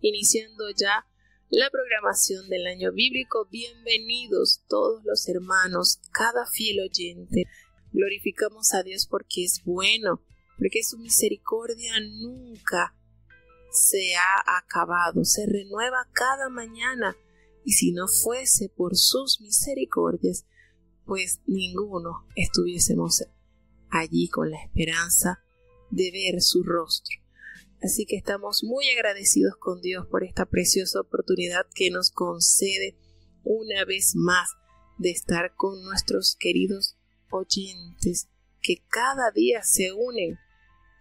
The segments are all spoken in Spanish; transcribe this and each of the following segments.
iniciando ya la programación del año bíblico. Bienvenidos todos los hermanos, cada fiel oyente. Glorificamos a Dios porque es bueno, porque su misericordia nunca se ha acabado, se renueva cada mañana. Y si no fuese por sus misericordias, pues ninguno estuviésemos allí con la esperanza de ver su rostro. Así que estamos muy agradecidos con Dios por esta preciosa oportunidad que nos concede una vez más de estar con nuestros queridos oyentes que cada día se unen,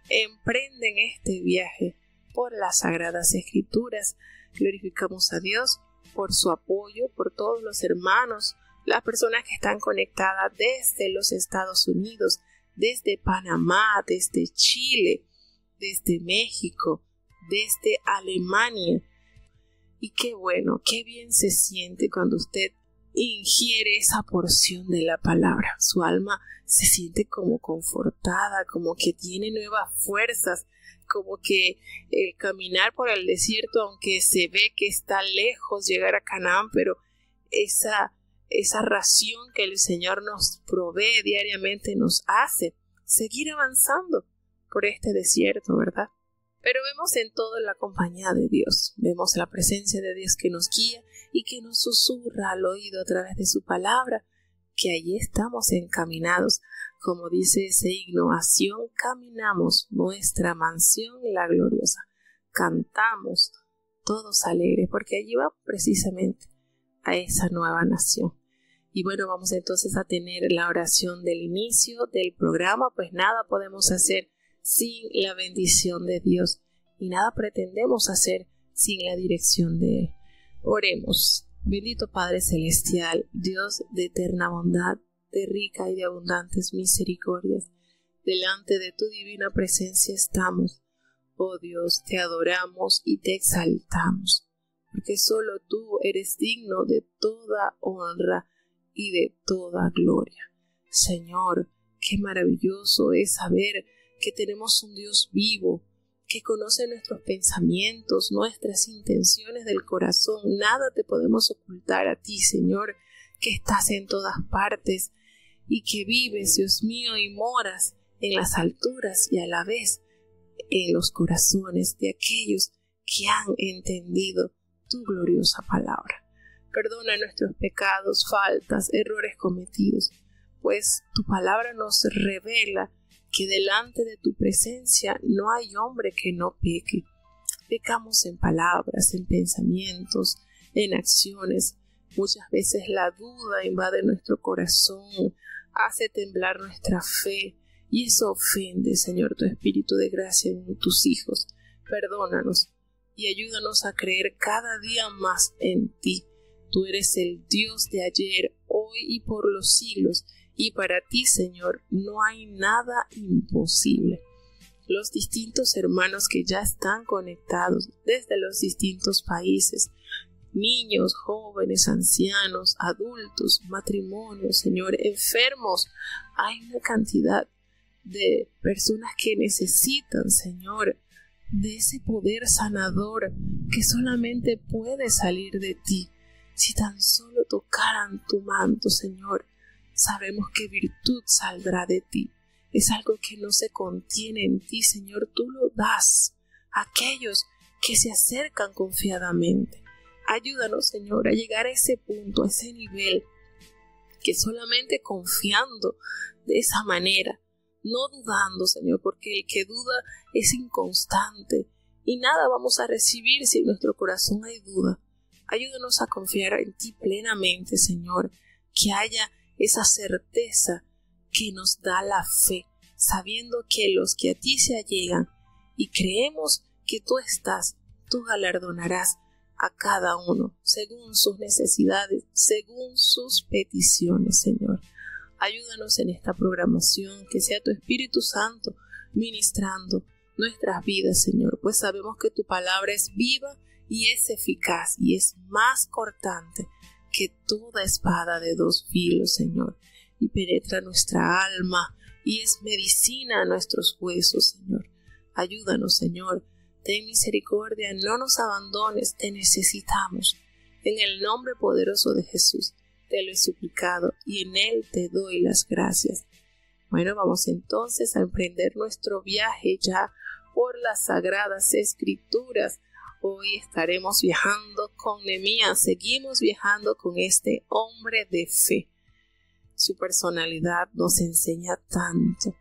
emprenden este viaje por las Sagradas Escrituras. Glorificamos a Dios por su apoyo, por todos los hermanos, las personas que están conectadas desde los Estados Unidos, desde Panamá, desde Chile, desde México, desde Alemania. Y qué bueno, qué bien se siente cuando usted ingiere esa porción de la palabra. Su alma se siente como confortada, como que tiene nuevas fuerzas, como que el caminar por el desierto, aunque se ve que está lejos llegar a Canaán, pero esa ración que el Señor nos provee diariamente nos hace seguir avanzando por este desierto, ¿verdad? Pero vemos en todo la compañía de Dios, vemos la presencia de Dios que nos guía y que nos susurra al oído a través de su palabra, que allí estamos encaminados, como dice ese himno, a Sión caminamos, nuestra mansión la gloriosa, cantamos todos alegres, porque allí vamos precisamente a esa nueva nación. Y bueno, vamos entonces a tener la oración del inicio del programa, pues nada podemos hacer sin la bendición de Dios y nada pretendemos hacer sin la dirección de Él. Oremos. Bendito Padre Celestial, Dios de eterna bondad, de rica y de abundantes misericordias, delante de tu divina presencia estamos. Oh Dios, te adoramos y te exaltamos, porque solo tú eres digno de toda honra y de toda gloria. Señor, qué maravilloso es saber que tenemos un Dios vivo, que conoce nuestros pensamientos, nuestras intenciones del corazón. Nada te podemos ocultar a ti, Señor, que estás en todas partes y que vives, Dios mío, y moras en las alturas y a la vez en los corazones de aquellos que han entendido tu gloriosa palabra. Perdona nuestros pecados, faltas, errores cometidos, pues tu palabra nos revela que delante de tu presencia no hay hombre que no peque. Pecamos en palabras, en pensamientos, en acciones. Muchas veces la duda invade nuestro corazón, hace temblar nuestra fe, y eso ofende, Señor, tu Espíritu de gracia en tus hijos. Perdónanos y ayúdanos a creer cada día más en ti. Tú eres el Dios de ayer, hoy y por los siglos, y para ti, Señor, no hay nada imposible. Los distintos hermanos que ya están conectados desde los distintos países, niños, jóvenes, ancianos, adultos, matrimonios, Señor, enfermos, hay una cantidad de personas que necesitan, Señor, de ese poder sanador que solamente puede salir de ti. Si tan solo tocaran tu manto, Señor, sabemos que virtud saldrá de ti. Es algo que no se contiene en ti, Señor. Tú lo das a aquellos que se acercan confiadamente. Ayúdanos, Señor, a llegar a ese punto, a ese nivel, que solamente confiando de esa manera, no dudando, Señor, porque el que duda es inconstante y nada vamos a recibir si en nuestro corazón hay duda. Ayúdanos a confiar en ti plenamente, Señor, que haya esa certeza que nos da la fe, sabiendo que los que a ti se allegan y creemos que tú estás, tú galardonarás a cada uno según sus necesidades, según sus peticiones, Señor. Ayúdanos en esta programación, que sea tu Espíritu Santo ministrando nuestras vidas, Señor, pues sabemos que tu palabra es viva y es eficaz y es más cortante que toda espada de dos filos, Señor, y penetra nuestra alma y es medicina a nuestros huesos, Señor. Ayúdanos, Señor, ten misericordia, no nos abandones, te necesitamos. En el nombre poderoso de Jesús te lo he suplicado y en Él te doy las gracias. Bueno, vamos entonces a emprender nuestro viaje ya por las Sagradas Escrituras. Hoy estaremos viajando con Nehemías, seguimos viajando con este hombre de fe. Su personalidad nos enseña tanto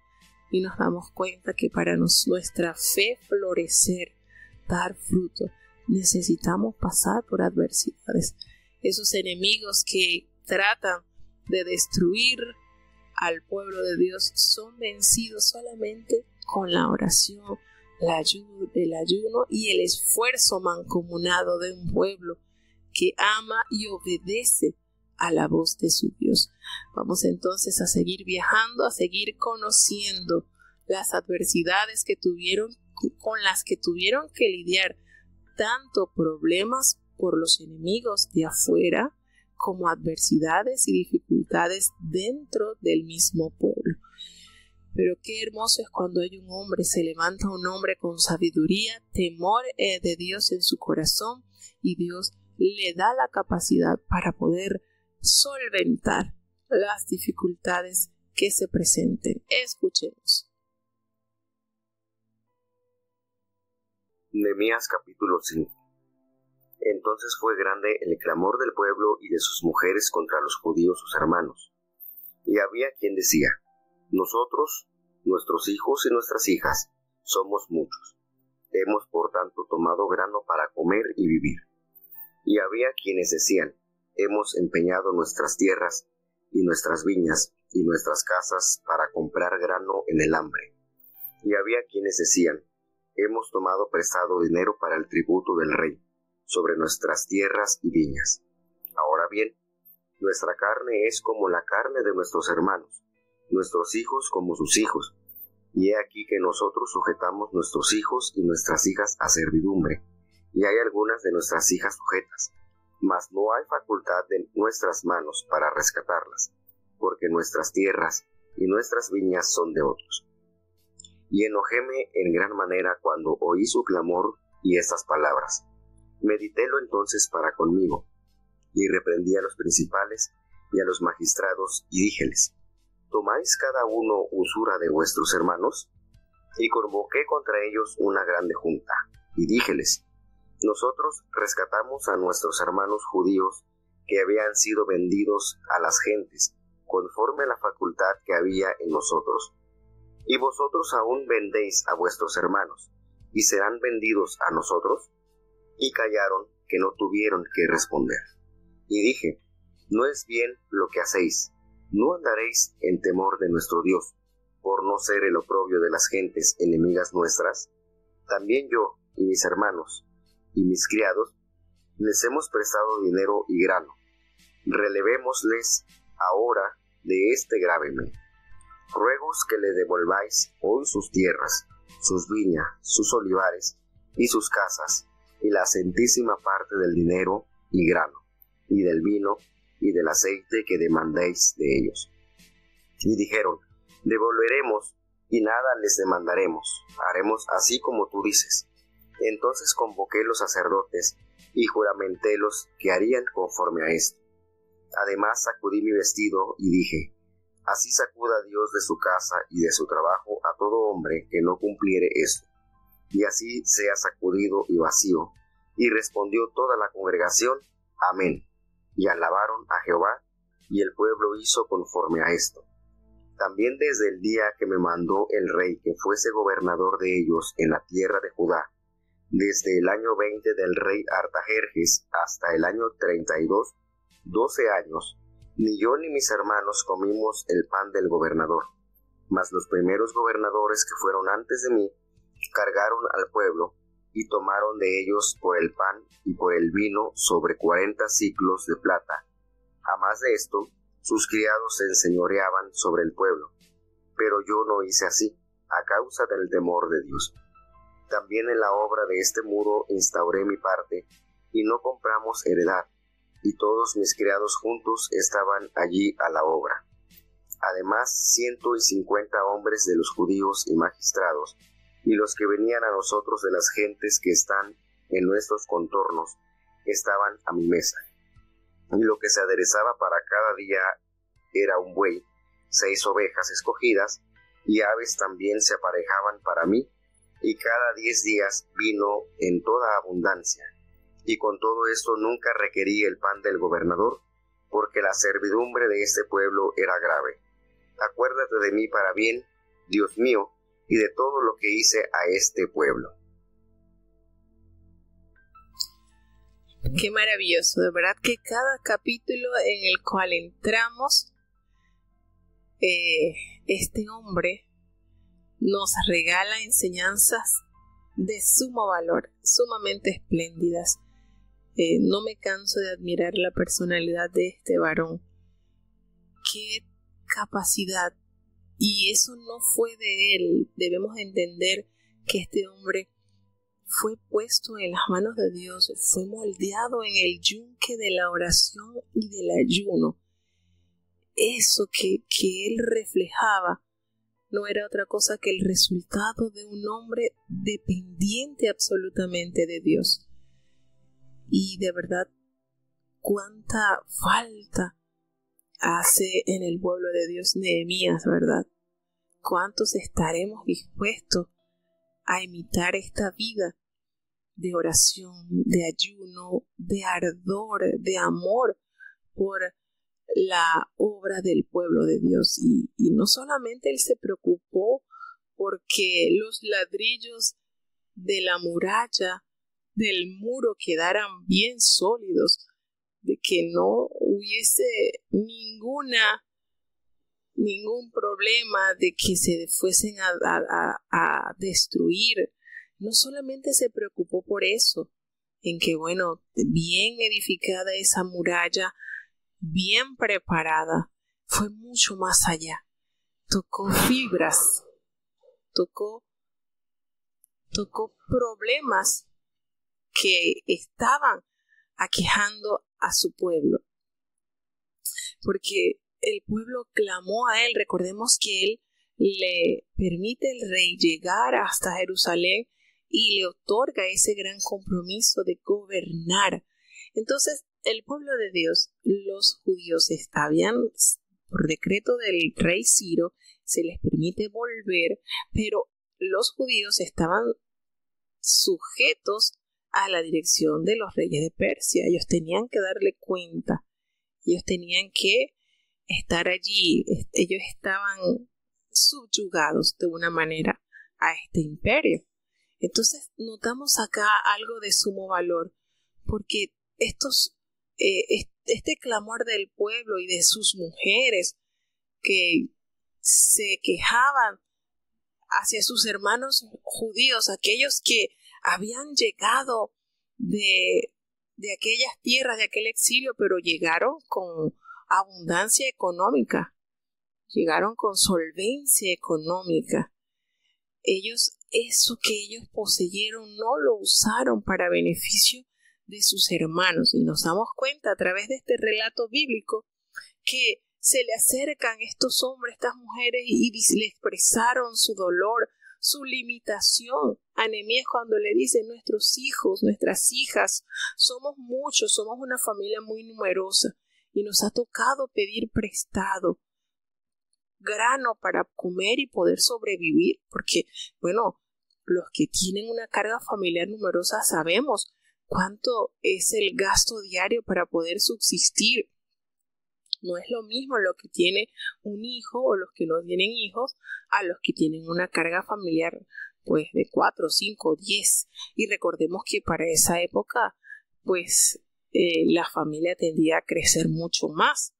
y nos damos cuenta que para nuestra fe florecer, dar fruto, necesitamos pasar por adversidades. Esos enemigos que tratan de destruir al pueblo de Dios son vencidos solamente con la oración, el ayuno y el esfuerzo mancomunado de un pueblo que ama y obedece a la voz de su Dios. Vamos entonces a seguir viajando, a seguir conociendo las adversidades con las que tuvieron que lidiar, tanto problemas por los enemigos de afuera como adversidades y dificultades dentro del mismo pueblo. Pero qué hermoso es cuando hay un hombre, se levanta un hombre con sabiduría, temor de Dios en su corazón y Dios le da la capacidad para poder solventar las dificultades que se presenten. Escuchemos. Nehemías capítulo 5. Entonces fue grande el clamor del pueblo y de sus mujeres contra los judíos sus hermanos. Y había quien decía: nosotros, nuestros hijos y nuestras hijas, somos muchos. Hemos por tanto tomado grano para comer y vivir. Y había quienes decían: hemos empeñado nuestras tierras y nuestras viñas y nuestras casas para comprar grano en el hambre. Y había quienes decían: hemos tomado prestado dinero para el tributo del rey sobre nuestras tierras y viñas. Ahora bien, nuestra carne es como la carne de nuestros hermanos, nuestros hijos como sus hijos. Y he aquí que nosotros sujetamos nuestros hijos y nuestras hijas a servidumbre, y hay algunas de nuestras hijas sujetas, mas no hay facultad de nuestras manos para rescatarlas, porque nuestras tierras y nuestras viñas son de otros. Y enojéme en gran manera cuando oí su clamor y estas palabras. Meditélo entonces para conmigo, y reprendí a los principales y a los magistrados, y díjeles: ¿tomáis cada uno usura de vuestros hermanos? Y convoqué contra ellos una grande junta, y díjeles: nosotros rescatamos a nuestros hermanos judíos que habían sido vendidos a las gentes, conforme a la facultad que había en nosotros. Y vosotros aún vendéis a vuestros hermanos, ¿y serán vendidos a nosotros? Y callaron, que no tuvieron que responder. Y dije: no es bien lo que hacéis, no andaréis en temor de nuestro Dios, por no ser el oprobio de las gentes enemigas nuestras. También yo y mis hermanos y mis criados les hemos prestado dinero y grano. Relevémosles ahora de este grave mal. Ruegos que le devolváis hoy sus tierras, sus viñas, sus olivares y sus casas, y la centésima parte del dinero y grano, y del vino y del aceite que demandéis de ellos. Y dijeron: devolveremos, y nada les demandaremos, haremos así como tú dices. Entonces convoqué los sacerdotes, y juramentélos que harían conforme a esto. Además sacudí mi vestido, y dije: así sacuda Dios de su casa y de su trabajo a todo hombre que no cumpliere esto. Y así sea sacudido y vacío. Y respondió toda la congregación: amén. Y alabaron a Jehová, y el pueblo hizo conforme a esto. También desde el día que me mandó el rey que fuese gobernador de ellos en la tierra de Judá, desde el año 20 del rey Artajerjes hasta el año 32, 12 años, ni yo ni mis hermanos comimos el pan del gobernador. Mas los primeros gobernadores que fueron antes de mí cargaron al pueblo y tomaron de ellos por el pan y por el vino sobre 40 siclos de plata. A más de esto, sus criados se enseñoreaban sobre el pueblo. Pero yo no hice así, a causa del temor de Dios. También en la obra de este muro instauré mi parte, y no compramos heredad, y todos mis criados juntos estaban allí a la obra. Además 150 hombres de los judíos y magistrados, y los que venían a nosotros de las gentes que están en nuestros contornos estaban a mi mesa. Y lo que se aderezaba para cada día era un buey, 6 ovejas escogidas, y aves también se aparejaban para mí, y cada 10 días vino en toda abundancia. Y con todo esto nunca requerí el pan del gobernador, porque la servidumbre de este pueblo era grave. Acuérdate de mí para bien, Dios mío, y de todo lo que hice a este pueblo. Qué maravilloso, de verdad que cada capítulo en el cual entramos, este hombre nos regala enseñanzas de sumo valor, sumamente espléndidas. No me canso de admirar la personalidad de este varón. Qué capacidad. Y eso no fue de él. Debemos entender que este hombre fue puesto en las manos de Dios, fue moldeado en el yunque de la oración y del ayuno. Eso que él reflejaba no era otra cosa que el resultado de un hombre dependiente absolutamente de Dios. Y de verdad, cuánta falta hace en el pueblo de Dios Nehemías, ¿verdad? ¿Cuántos estaremos dispuestos a imitar esta vida de oración, de ayuno, de ardor, de amor por la obra del pueblo de Dios? Y no solamente él se preocupó porque los ladrillos de la muralla, del muro, quedaran bien sólidos, de que no hubiese ningún problema de que se fuesen a destruir. No solamente se preocupó por eso, en que, bueno, bien edificada esa muralla, bien preparada, fue mucho más allá. Tocó fibras, tocó problemas que estaban aquejando a su pueblo, porque el pueblo clamó a él. Recordemos que él le permite al rey llegar hasta Jerusalén y le otorga ese gran compromiso de gobernar. Entonces, el pueblo de Dios, los judíos, habían, por decreto del rey Ciro, se les permite volver, pero los judíos estaban sujetos a la dirección de los reyes de Persia. Ellos tenían que darle cuenta, ellos tenían que estar allí, ellos estaban subyugados de una manera a este imperio. Entonces notamos acá algo de sumo valor, porque este clamor del pueblo y de sus mujeres que se quejaban hacia sus hermanos judíos, aquellos que habían llegado de aquellas tierras, de aquel exilio, pero llegaron con abundancia económica, llegaron con solvencia económica. Eso que ellos poseyeron no lo usaron para beneficio de sus hermanos, y nos damos cuenta a través de este relato bíblico que se le acercan estos hombres, estas mujeres, y le expresaron su dolor, su limitación a Nehemías cuando le dice: nuestros hijos, nuestras hijas, somos muchos, somos una familia muy numerosa y nos ha tocado pedir prestado grano para comer y poder sobrevivir, porque, bueno, los que tienen una carga familiar numerosa sabemos cuánto es el gasto diario para poder subsistir. No es lo mismo lo que tiene un hijo o los que no tienen hijos a los que tienen una carga familiar pues de 4, 5, 10. Y recordemos que para esa época pues la familia tendía a crecer mucho más.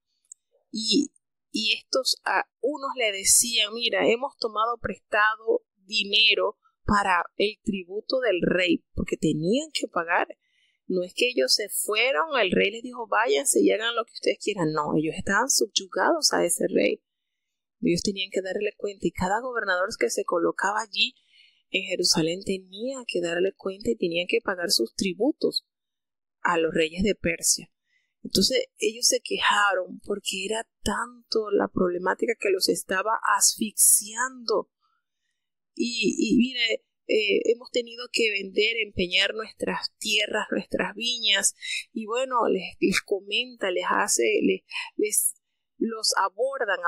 Y estos a unos le decían: mira, hemos tomado prestado dinero para el tributo del rey, porque tenían que pagar. No es que ellos se fueron, el rey les dijo: váyanse y hagan lo que ustedes quieran. No, ellos estaban subyugados a ese rey. Ellos tenían que darle cuenta, y cada gobernador que se colocaba allí en Jerusalén tenía que darle cuenta y tenían que pagar sus tributos a los reyes de Persia. Entonces ellos se quejaron porque era tanto la problemática que los estaba asfixiando. Y mire, hemos tenido que vender, empeñar nuestras tierras, nuestras viñas, y bueno, les comenta, los abordan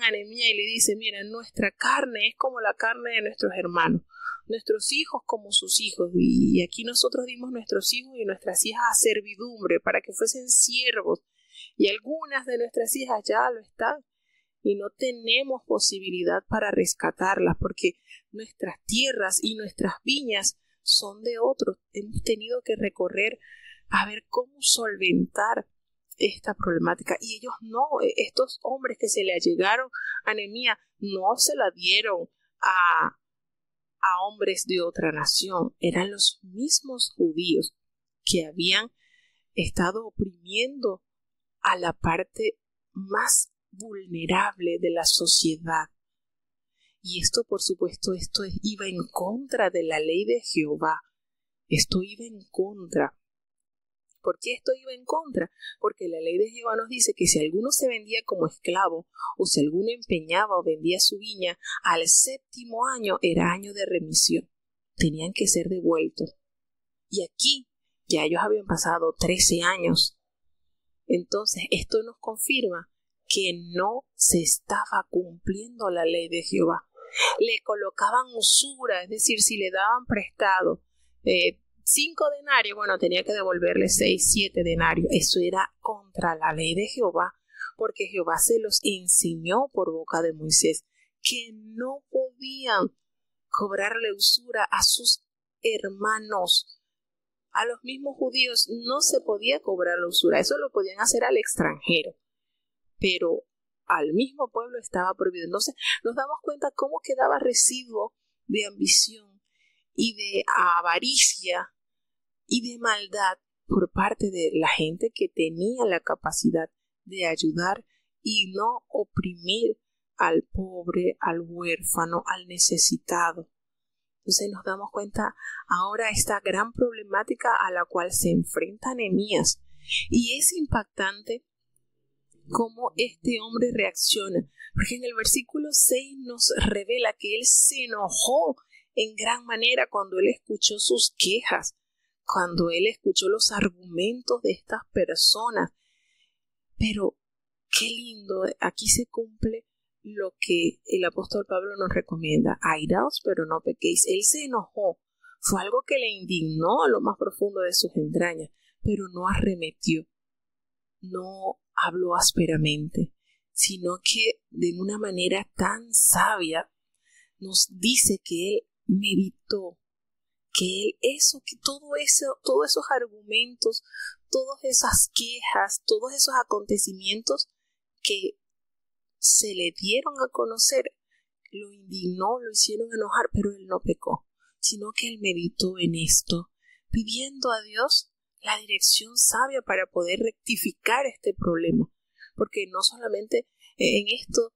a Nehemías y le dice, mira, nuestra carne es como la carne de nuestros hermanos, nuestros hijos como sus hijos, y aquí nosotros dimos nuestros hijos y nuestras hijas a servidumbre para que fuesen siervos, y algunas de nuestras hijas ya lo están, y no tenemos posibilidad para rescatarlas porque nuestras tierras y nuestras viñas son de otros. Hemos tenido que recorrer a ver cómo solventar esta problemática, y ellos no, estos hombres que se le allegaron a Nehemías no se la dieron a hombres de otra nación, eran los mismos judíos que habían estado oprimiendo a la parte más vulnerable de la sociedad. Y esto, por supuesto, iba en contra de la ley de Jehová. Esto iba en contra. ¿Por qué esto iba en contra? Porque la ley de Jehová nos dice que si alguno se vendía como esclavo, o si alguno empeñaba o vendía su viña, al 7º año era año de remisión. Tenían que ser devueltos. Y aquí ya ellos habían pasado 13 años. Entonces, esto nos confirma que no se estaba cumpliendo la ley de Jehová. Le colocaban usura, es decir, si le daban prestado 5 denarios, bueno, tenía que devolverle 6, 7 denarios. Eso era contra la ley de Jehová, porque Jehová se los enseñó por boca de Moisés, que no podían cobrarle usura a sus hermanos. A los mismos judíos no se podía cobrar la usura, eso lo podían hacer al extranjero, pero al mismo pueblo estaba prohibido. Entonces nos damos cuenta cómo quedaba residuo de ambición y de avaricia y de maldad por parte de la gente que tenía la capacidad de ayudar y no oprimir al pobre, al huérfano, al necesitado. Entonces nos damos cuenta ahora esta gran problemática a la cual se enfrenta Nehemías, y es impactante cómo este hombre reacciona, porque en el versículo 6 nos revela que él se enojó en gran manera cuando él escuchó sus quejas, cuando él escuchó los argumentos de estas personas. Pero qué lindo, aquí se cumple lo que el apóstol Pablo nos recomienda: airaos, pero no pequéis. Él se enojó, fue algo que le indignó a lo más profundo de sus entrañas, pero no arremetió, no habló ásperamente, sino que de una manera tan sabia nos dice que él meditó, que él todos esos argumentos, todas esas quejas, todos esos acontecimientos que se le dieron a conocer, lo indignó, lo hicieron enojar, pero él no pecó, sino que él meditó en esto, pidiendo a Dios la dirección sabia para poder rectificar este problema, porque no solamente en esto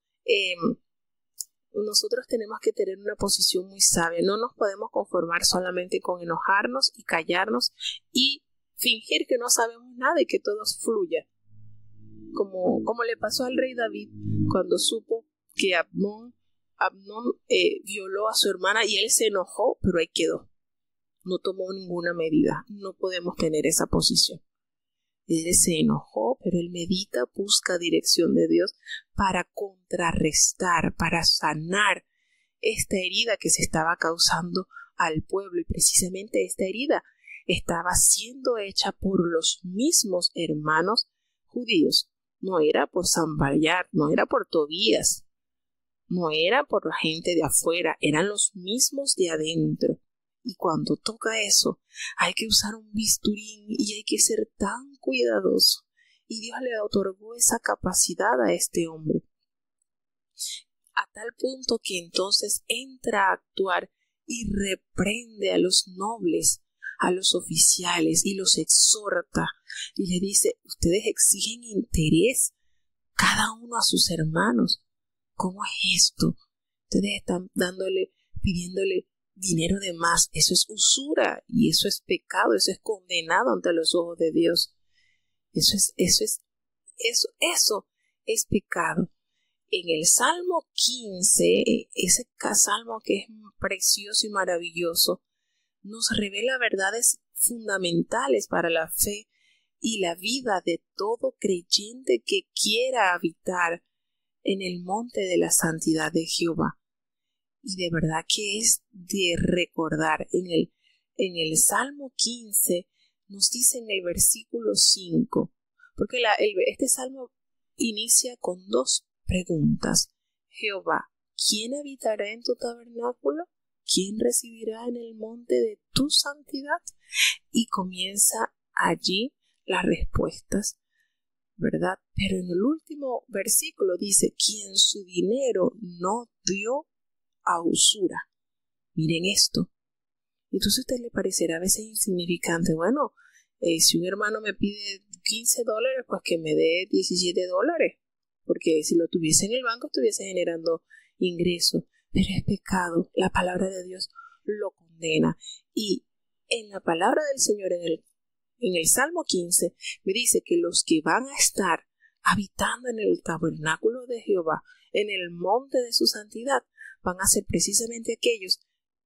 nosotros tenemos que tener una posición muy sabia, no nos podemos conformar solamente con enojarnos y callarnos y fingir que no sabemos nada y que todo fluya, como le pasó al rey David cuando supo que Abnón violó a su hermana, y él se enojó, pero ahí quedó. No tomó ninguna medida. No podemos tener esa posición. Él se enojó, pero él medita, busca dirección de Dios para contrarrestar, para sanar esta herida que se estaba causando al pueblo. Y precisamente esta herida estaba siendo hecha por los mismos hermanos judíos. No era por Sanballat, no era por Tobías, no era por la gente de afuera, eran los mismos de adentro. Y cuando toca eso, hay que usar un bisturín y hay que ser tan cuidadoso. Y Dios le otorgó esa capacidad a este hombre, a tal punto que entonces entra a actuar y reprende a los nobles, a los oficiales, y los exhorta y le dice: ustedes exigen interés cada uno a sus hermanos. ¿Cómo es esto? Ustedes están pidiéndole dinero de más. Eso es usura y eso es pecado, eso es condenado ante los ojos de Dios. Eso es pecado. en el Salmo 15, ese salmo que es precioso y maravilloso, nos revela verdades fundamentales para la fe y la vida de todo creyente que quiera habitar en el monte de la santidad de Jehová. Y de verdad que es de recordar. En el Salmo 15 nos dice en el versículo 5, porque este salmo inicia con dos preguntas. Jehová, ¿quién habitará en tu tabernáculo? ¿Quién residirá en el monte de tu santidad? Y comienza allí las respuestas, ¿verdad? Pero en el último versículo dice, quien su dinero no dio a usura. Miren esto. Entonces a usted le parecerá a veces insignificante. Bueno, si un hermano me pide $15, pues que me dé $17, porque si lo tuviese en el banco estuviese generando ingresos. Pero es pecado. La palabra de Dios lo condena. Y en la palabra del Señor, en el Salmo 15, me dice que los que van a estar habitando en el tabernáculo de Jehová, en el monte de su santidad, van a ser precisamente aquellos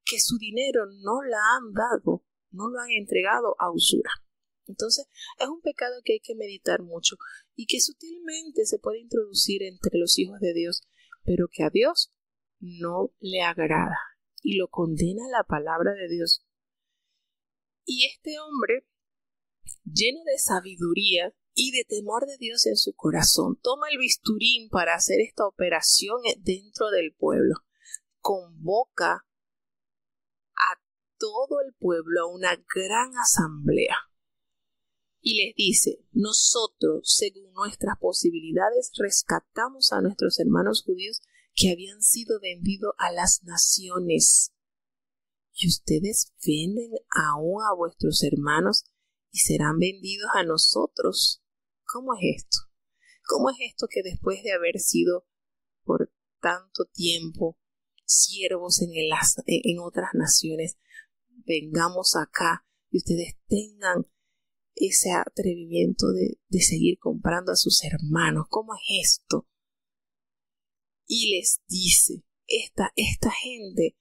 que su dinero no la han dado, no lo han entregado a usura. Entonces, es un pecado que hay que meditar mucho y que sutilmente se puede introducir entre los hijos de Dios, pero que a Dios no le agrada y lo condena la palabra de Dios. Y este hombre, lleno de sabiduría y de temor de Dios en su corazón, toma el bisturín para hacer esta operación dentro del pueblo. Convoca a todo el pueblo a una gran asamblea y les dice, nosotros, según nuestras posibilidades, rescatamos a nuestros hermanos judíos que habían sido vendidos a las naciones. Y ustedes venden aún a vuestros hermanos y serán vendidos a nosotros. ¿Cómo es esto? ¿Cómo es esto que después de haber sido por tanto tiempo siervos en otras naciones, vengamos acá y ustedes tengan ese atrevimiento de seguir comprando a sus hermanos? ¿Cómo es esto? Y les dice, esta gente,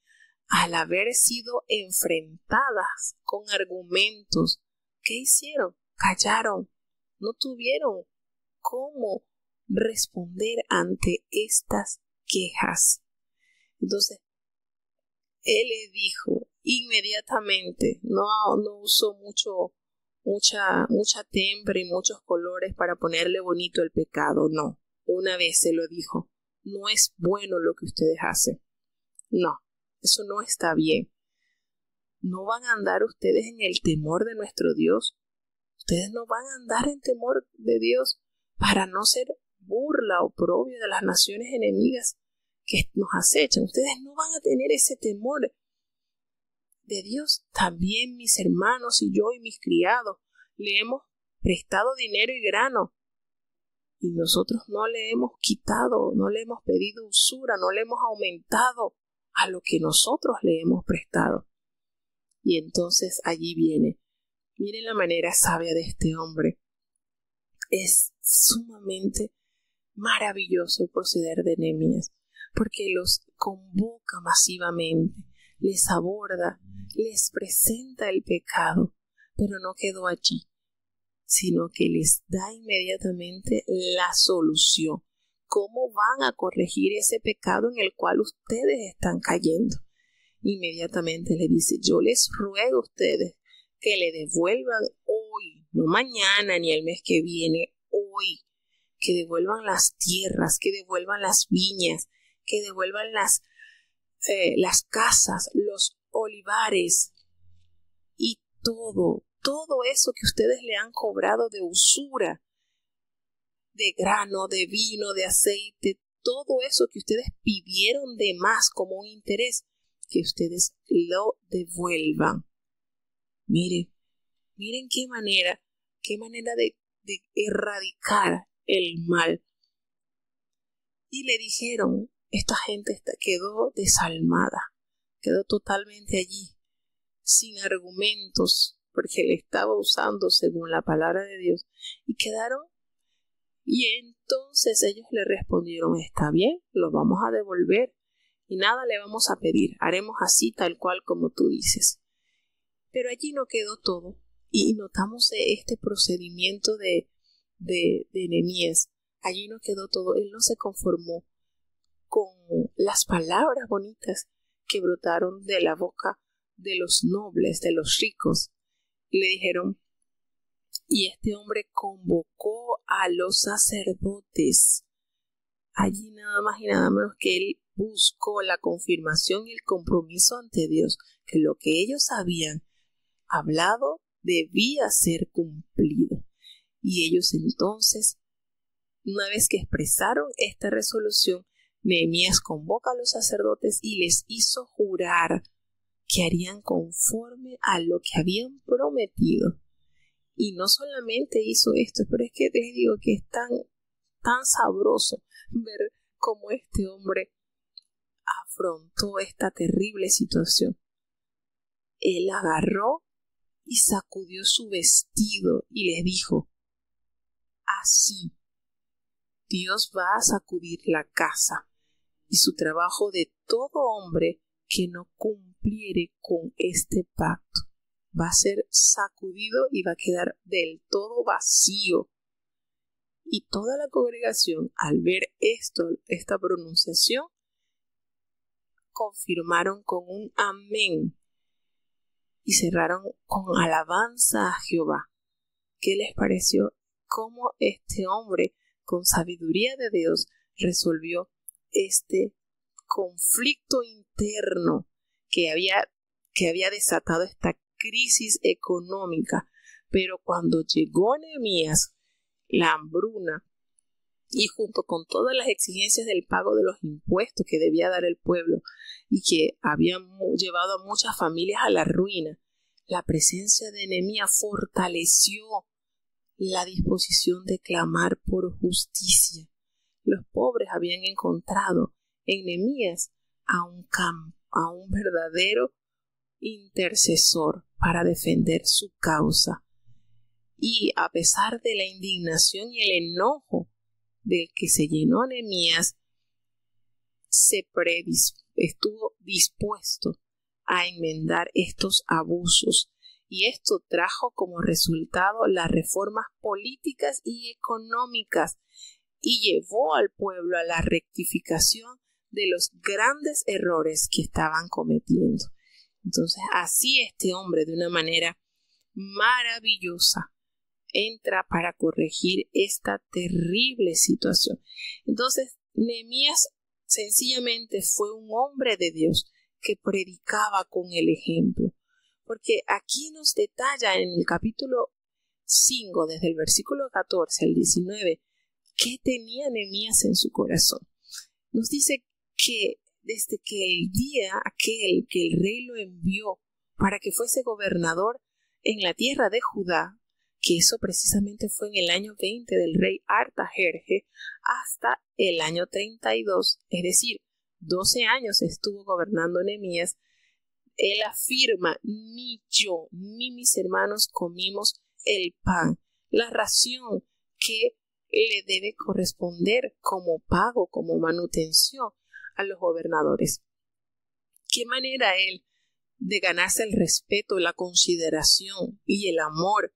al haber sido enfrentadas con argumentos, ¿qué hicieron? Callaron, no tuvieron cómo responder ante estas quejas. Entonces, él le dijo inmediatamente, no usó mucha tempra y muchos colores para ponerle bonito el pecado, no. De una vez se lo dijo, no es bueno lo que ustedes hacen. No, eso no está bien. ¿No van a andar ustedes en el temor de nuestro Dios? Ustedes no van a andar en temor de Dios para no ser burla o oprobio de las naciones enemigas que nos acechan. Ustedes no van a tener ese temor de Dios. También mis hermanos y yo y mis criados le hemos prestado dinero y grano y nosotros no le hemos quitado, no le hemos pedido usura, no le hemos aumentado a lo que nosotros le hemos prestado. Y entonces allí viene. Miren la manera sabia de este hombre. Es sumamente maravilloso el proceder de Nehemías, porque los convoca masivamente, les aborda, les presenta el pecado, pero no quedó allí, sino que les da inmediatamente la solución. ¿Cómo van a corregir ese pecado en el cual ustedes están cayendo? Inmediatamente le dice, yo les ruego a ustedes que le devuelvan hoy, no mañana ni el mes que viene, hoy, que devuelvan las tierras, que devuelvan las viñas, que devuelvan las casas, los olivares y todo eso que ustedes le han cobrado de usura, de grano, de vino, de aceite, todo eso que ustedes pidieron de más como un interés, que ustedes lo devuelvan. Miren qué manera de erradicar el mal. Y le dijeron, esta gente quedó desalmada, quedó totalmente allí, sin argumentos, porque le estaba usando según la palabra de Dios, y quedaron Y entonces ellos le respondieron: está bien, lo vamos a devolver y nada le vamos a pedir, haremos así tal cual como tú dices. Pero allí no quedó todo, y notamos este procedimiento de Nehemías. Allí no quedó todo. Él no se conformó con las palabras bonitas que brotaron de la boca de los nobles, de los ricos. Y le dijeron, y este hombre convocó a los sacerdotes. Allí nada más y nada menos que él buscó la confirmación y el compromiso ante Dios, que lo que ellos habían hablado debía ser cumplido. Y ellos entonces, una vez que expresaron esta resolución, Nehemías convoca a los sacerdotes y les hizo jurar que harían conforme a lo que habían prometido. Y no solamente hizo esto, pero es que les digo que es tan sabroso ver cómo este hombre afrontó esta terrible situación. Él agarró y sacudió su vestido y les dijo: así Dios va a sacudir la casa y su trabajo de todo hombre que no cumpliere con este pacto. Va a ser sacudido y va a quedar del todo vacío. Y toda la congregación, al ver esta pronunciación, confirmaron con un amén y cerraron con alabanza a Jehová. ¿Qué les pareció? Cómo este hombre, con sabiduría de Dios, resolvió este conflicto interno que había desatado esta crisis económica. Pero cuando llegó Nehemías, la hambruna, y junto con todas las exigencias del pago de los impuestos que debía dar el pueblo y que habían llevado a muchas familias a la ruina, la presencia de Nehemías fortaleció la disposición de clamar por justicia. Los pobres habían encontrado en Nehemías a un verdadero intercesor para defender su causa. Y a pesar de la indignación y el enojo del que se llenó Nehemías, estuvo dispuesto a enmendar estos abusos, y esto trajo como resultado las reformas políticas y económicas y llevó al pueblo a la rectificación de los grandes errores que estaban cometiendo. Entonces, así este hombre, de una manera maravillosa, entra para corregir esta terrible situación. Entonces, Nehemías sencillamente fue un hombre de Dios que predicaba con el ejemplo, porque aquí nos detalla en el capítulo 5, desde el versículo 14 al 19, qué tenía Nehemías en su corazón. Nos dice que desde que el día aquel que el rey lo envió para que fuese gobernador en la tierra de Judá, que eso precisamente fue en el año 20 del rey Artajerje, hasta el año 32, es decir, 12 años estuvo gobernando Nehemías. Él afirma: ni yo ni mis hermanos comimos el pan, la ración que le debe corresponder como pago, como manutención a los gobernadores. ¿Qué manera él de ganarse el respeto, la consideración y el amor?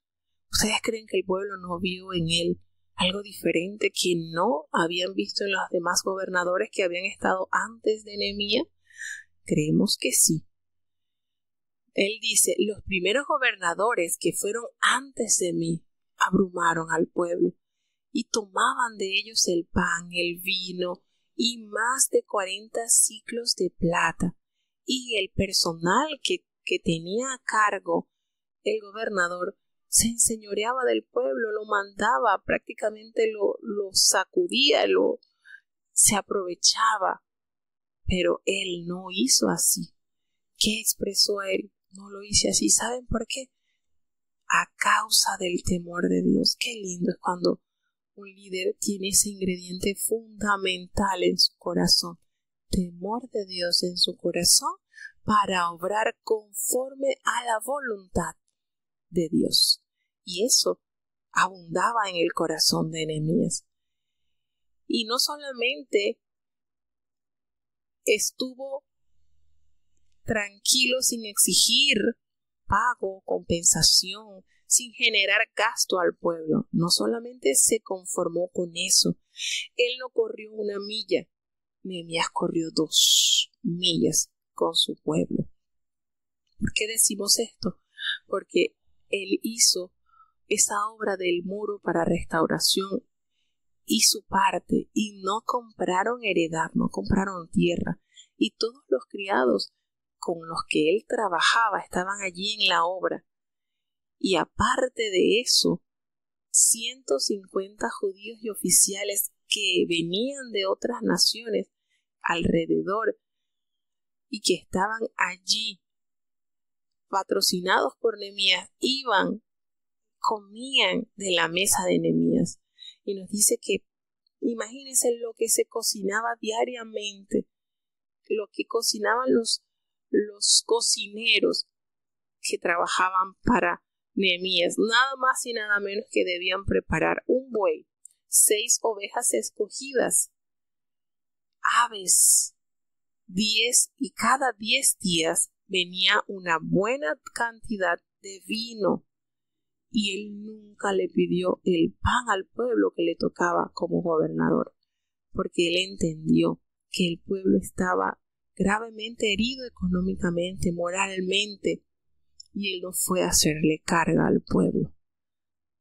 ¿Ustedes creen que el pueblo no vio en él algo diferente que no habían visto en los demás gobernadores que habían estado antes de Nehemías? Creemos que sí. Él dice: los primeros gobernadores que fueron antes de mí abrumaron al pueblo y tomaban de ellos el pan, el vino y más de 40 siclos de plata. Y el personal que tenía a cargo el gobernador se enseñoreaba del pueblo, lo mandaba, prácticamente lo sacudía, se aprovechaba. Pero él no hizo así. ¿Qué expresó él? No lo hice así. ¿Saben por qué? A causa del temor de Dios. Qué lindo es cuando un líder tiene ese ingrediente fundamental en su corazón. Temor de Dios en su corazón para obrar conforme a la voluntad de Dios. Y eso abundaba en el corazón de Nehemías. Y no solamente estuvo tranquilo sin exigir pago, compensación, sin generar gasto al pueblo. No solamente se conformó con eso. Él no corrió 1 milla. Nehemías corrió 2 millas con su pueblo. ¿Por qué decimos esto? Porque él hizo esa obra del muro para restauración y su parte, y no compraron heredad, no compraron tierra, y todos los criados con los que él trabajaba estaban allí en la obra. Y aparte de eso, 150 judíos y oficiales que venían de otras naciones alrededor y que estaban allí patrocinados por Nehemías, comían de la mesa de Nehemías. Y nos dice que imagínense lo que se cocinaba diariamente, lo que cocinaban los cocineros que trabajaban para Nehemías. Nada más y nada menos que debían preparar un buey, 6 ovejas escogidas, aves, 10, y cada 10 días venía una buena cantidad de vino. Y él nunca le pidió el pan al pueblo que le tocaba como gobernador, porque él entendió que el pueblo estaba gravemente herido económicamente, moralmente, y él no fue a hacerle carga al pueblo.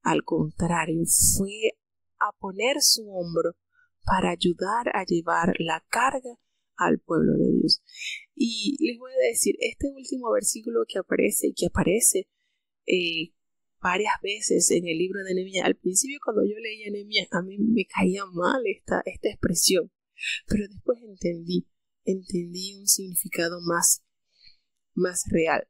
Al contrario, fue a poner su hombro para ayudar a llevar la carga al pueblo de Dios. Y les voy a decir, este último versículo que aparece varias veces en el libro de Nehemías. Al principio, cuando yo leía Nehemías, a mí me caía mal esta expresión, pero después entendí un significado más real,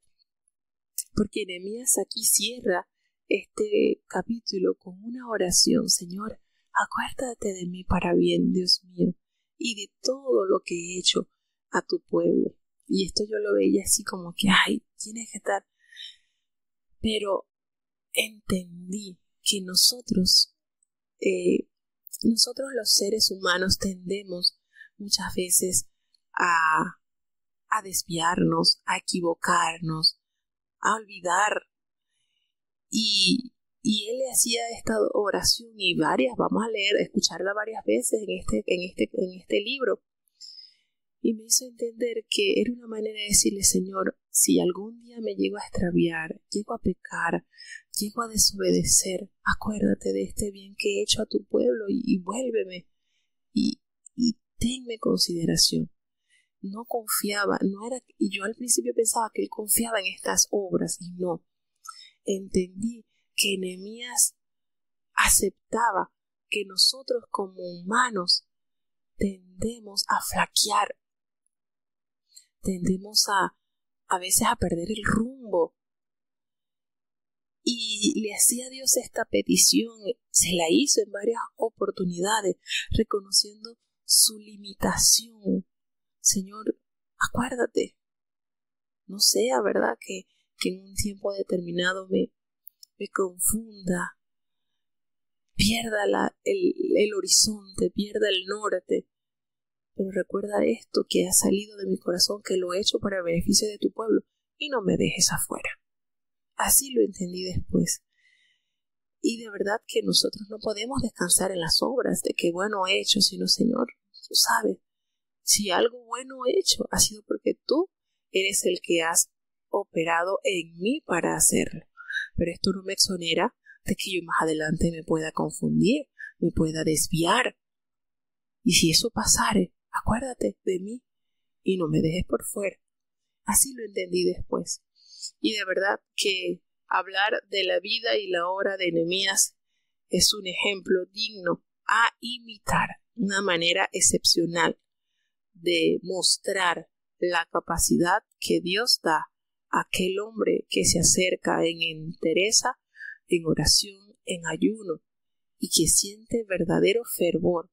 porque Nehemías aquí cierra este capítulo con una oración: Señor, acuérdate de mí para bien, Dios mío, y de todo lo que he hecho a tu pueblo. Y esto yo lo veía así como que, tienes que estar, pero entendí que nosotros los seres humanos tendemos muchas veces a desviarnos, a equivocarnos, a olvidar. Y él le hacía esta oración, y vamos a escucharla varias veces en este libro. Y me hizo entender que era una manera de decirle: Señor, si algún día me llego a extraviar, llego a pecar, llego a desobedecer, acuérdate de este bien que he hecho a tu pueblo y vuélveme y tenme consideración. No confiaba, y yo al principio pensaba que él confiaba en estas obras, y no. Entendí que Nehemías aceptaba que nosotros como humanos tendemos a flaquear, tendemos a veces a perder el rumbo. Y le hacía a Dios esta petición, se la hizo en varias oportunidades, reconociendo su limitación. Señor, acuérdate, no sea verdad que en un tiempo determinado me confunda, pierda el horizonte, pierda el norte. Pero recuerda esto que ha salido de mi corazón, que lo he hecho para el beneficio de tu pueblo, y no me dejes afuera. Así lo entendí después. Y de verdad que nosotros no podemos descansar en las obras de que bueno he hecho, sino: Señor, tú sabes, si algo bueno he hecho, ha sido porque tú eres el que has operado en mí para hacerlo. Pero esto no me exonera de que yo más adelante me pueda confundir, me pueda desviar. Y si eso pasare, acuérdate de mí y no me dejes por fuera. Así lo entendí después. Y de verdad que hablar de la vida y la obra de Nehemías es un ejemplo digno a imitar, una manera excepcional de mostrar la capacidad que Dios da a aquel hombre que se acerca en entereza, en oración, en ayuno, y que siente verdadero fervor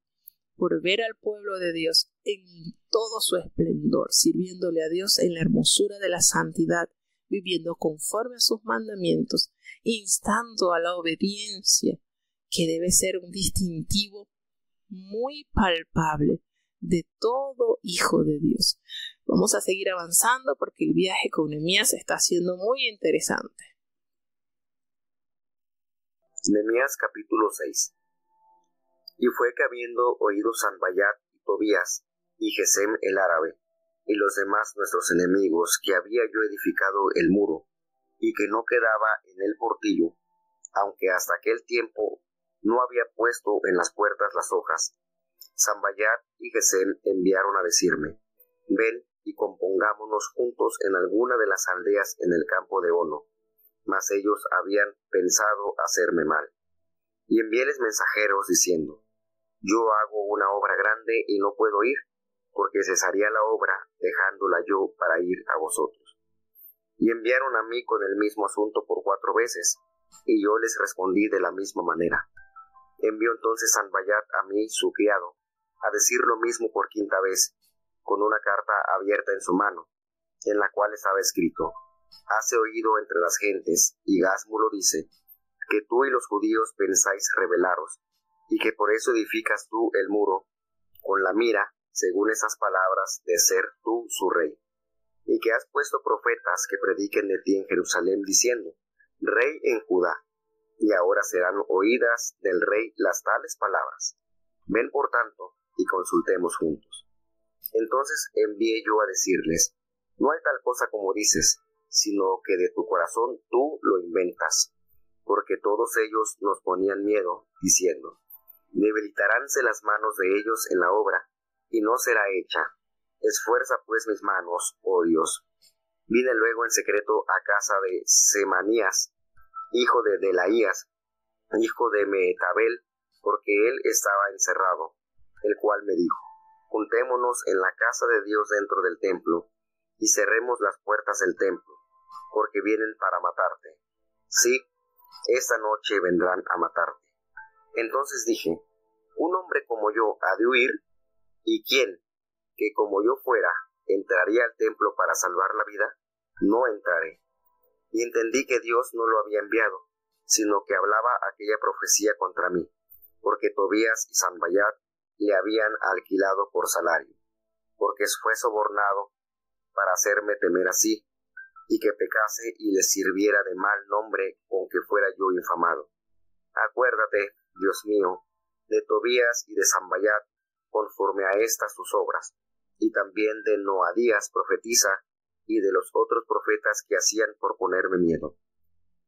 por ver al pueblo de Dios en todo su esplendor, sirviéndole a Dios en la hermosura de la santidad, viviendo conforme a sus mandamientos, instando a la obediencia, que debe ser un distintivo muy palpable de todo hijo de Dios. Vamos a seguir avanzando porque el viaje con Nehemías está siendo muy interesante. Nehemías capítulo 6. Y fue que habiendo oído Sanballat y Tobías y Gesem el árabe y los demás nuestros enemigos que había yo edificado el muro y que no quedaba en el portillo, aunque hasta aquel tiempo no había puesto en las puertas las hojas, Sanballat y Gesem enviaron a decirme: ven y compongámonos juntos en alguna de las aldeas en el campo de Ono. Mas ellos habían pensado hacerme mal. Y enviéles mensajeros diciendo: yo hago una obra grande y no puedo ir, porque cesaría la obra dejándola yo para ir a vosotros. Y enviaron a mí con el mismo asunto por 4 veces, y yo les respondí de la misma manera. Envió entonces Sanballat a mí, su criado, a decir lo mismo por 5ª vez, con una carta abierta en su mano, en la cual estaba escrito: hace oído entre las gentes, y Gásmulo dice, que tú y los judíos pensáis rebelaros, y que por eso edificas tú el muro, con la mira, según esas palabras, de ser tú su rey, y que has puesto profetas que prediquen de ti en Jerusalén, diciendo: rey en Judá, y ahora serán oídas del rey las tales palabras. Ven por tanto, y consultemos juntos. Entonces envié yo a decirles: no hay tal cosa como dices, sino que de tu corazón tú lo inventas, porque todos ellos nos ponían miedo, diciendo: debilitaránse las manos de ellos en la obra, y no será hecha. Esfuerza pues mis manos, oh Dios. Vine luego en secreto a casa de Semanías, hijo de Delaías, hijo de Mehetabel, porque él estaba encerrado, el cual me dijo: juntémonos en la casa de Dios dentro del templo, y cerremos las puertas del templo, porque vienen para matarte. Sí, esta noche vendrán a matarte. Entonces dije: un hombre como yo ha de huir, ¿y quién, que como yo fuera, entraría al templo para salvar la vida? No entraré. Y entendí que Dios no lo había enviado, sino que hablaba aquella profecía contra mí, porque Tobías y Sanballat le habían alquilado por salario, porque fue sobornado para hacerme temer así, y que pecase y le sirviera de mal nombre con que fuera yo infamado. Acuérdate, Dios mío, de Tobías y de Sanballat, conforme a estas tus obras, y también de Noadías profetiza, y de los otros profetas que hacían por ponerme miedo.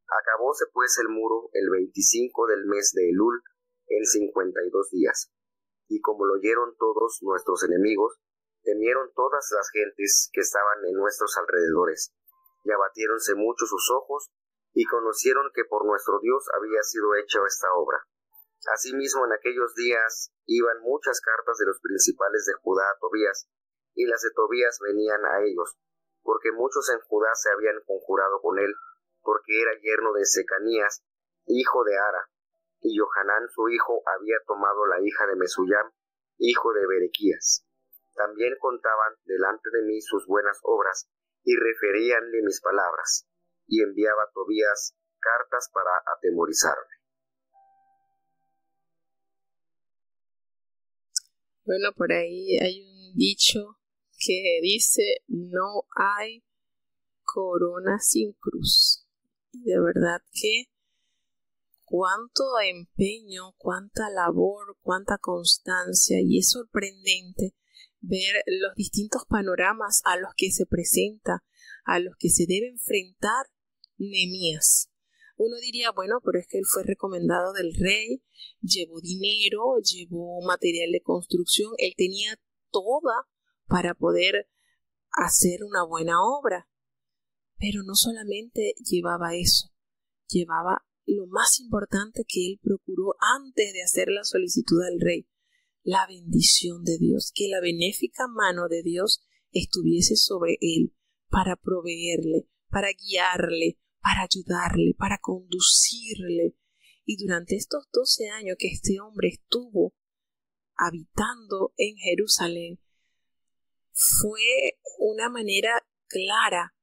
Acabóse pues el muro el 25 del mes de Elul, en 52 días. Y como lo oyeron todos nuestros enemigos, temieron todas las gentes que estaban en nuestros alrededores, y abatiéronse mucho sus ojos, y conocieron que por nuestro Dios había sido hecha esta obra. Asimismo, en aquellos días iban muchas cartas de los principales de Judá a Tobías, y las de Tobías venían a ellos, porque muchos en Judá se habían conjurado con él, porque era yerno de Secanías, hijo de Ara, y Johanán su hijo había tomado la hija de Mesullam, hijo de Berequías. También contaban delante de mí sus buenas obras, y referíanle mis palabras, y enviaba a Tobías cartas para atemorizarme. Bueno, por ahí hay un dicho que dice: no hay corona sin cruz. Y de verdad que cuánto empeño, cuánta labor, cuánta constancia, y es sorprendente ver los distintos panoramas a los que se presenta, a los que se debe enfrentar Nehemías. Uno diría, bueno, pero es que él fue recomendado del rey, llevó dinero, llevó material de construcción, él tenía toda para poder hacer una buena obra. Pero no solamente llevaba eso, llevaba lo más importante que él procuró antes de hacer la solicitud al rey: la bendición de Dios, que la benéfica mano de Dios estuviese sobre él para proveerle, para guiarle, para ayudarle, para conducirle. Y durante estos 12 años que este hombre estuvo habitando en Jerusalén, fue una manera clara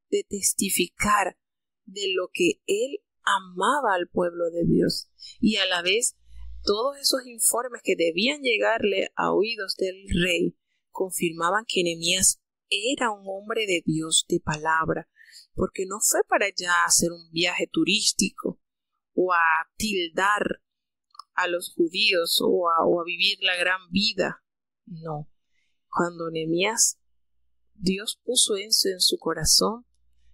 de testificar de lo que él amaba al pueblo de Dios, y a la vez Todos esos informes que debían llegarle a oídos del rey confirmaban que Nehemías era un hombre de Dios, de palabra, porque no fue para allá a hacer un viaje turístico o a tildar a los judíos o a vivir la gran vida. No. Cuando Nehemías, Dios puso eso en su corazón,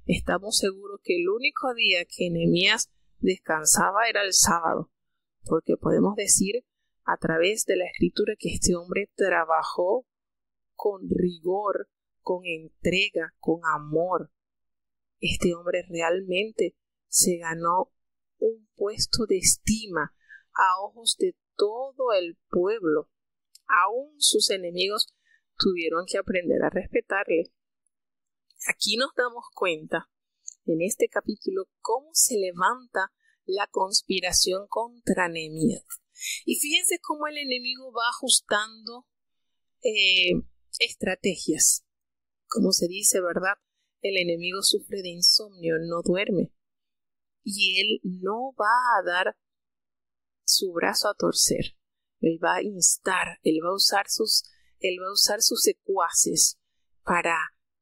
estamos seguros que el único día que Nehemías descansaba era el sábado, porque podemos decir a través de la escritura que este hombre trabajó con rigor, con entrega, con amor. Este hombre realmente se ganó un puesto de estima a ojos de todo el pueblo. Aún sus enemigos tuvieron que aprender a respetarle. Aquí nos damos cuenta, en este capítulo, cómo se levanta la conspiración contra Nehemías. Y fíjense cómo el enemigo va ajustando estrategias. Como se dice, ¿verdad? El enemigo sufre de insomnio, no duerme. Y él no va a dar su brazo a torcer. Él va a instar, él va a usar sus secuaces para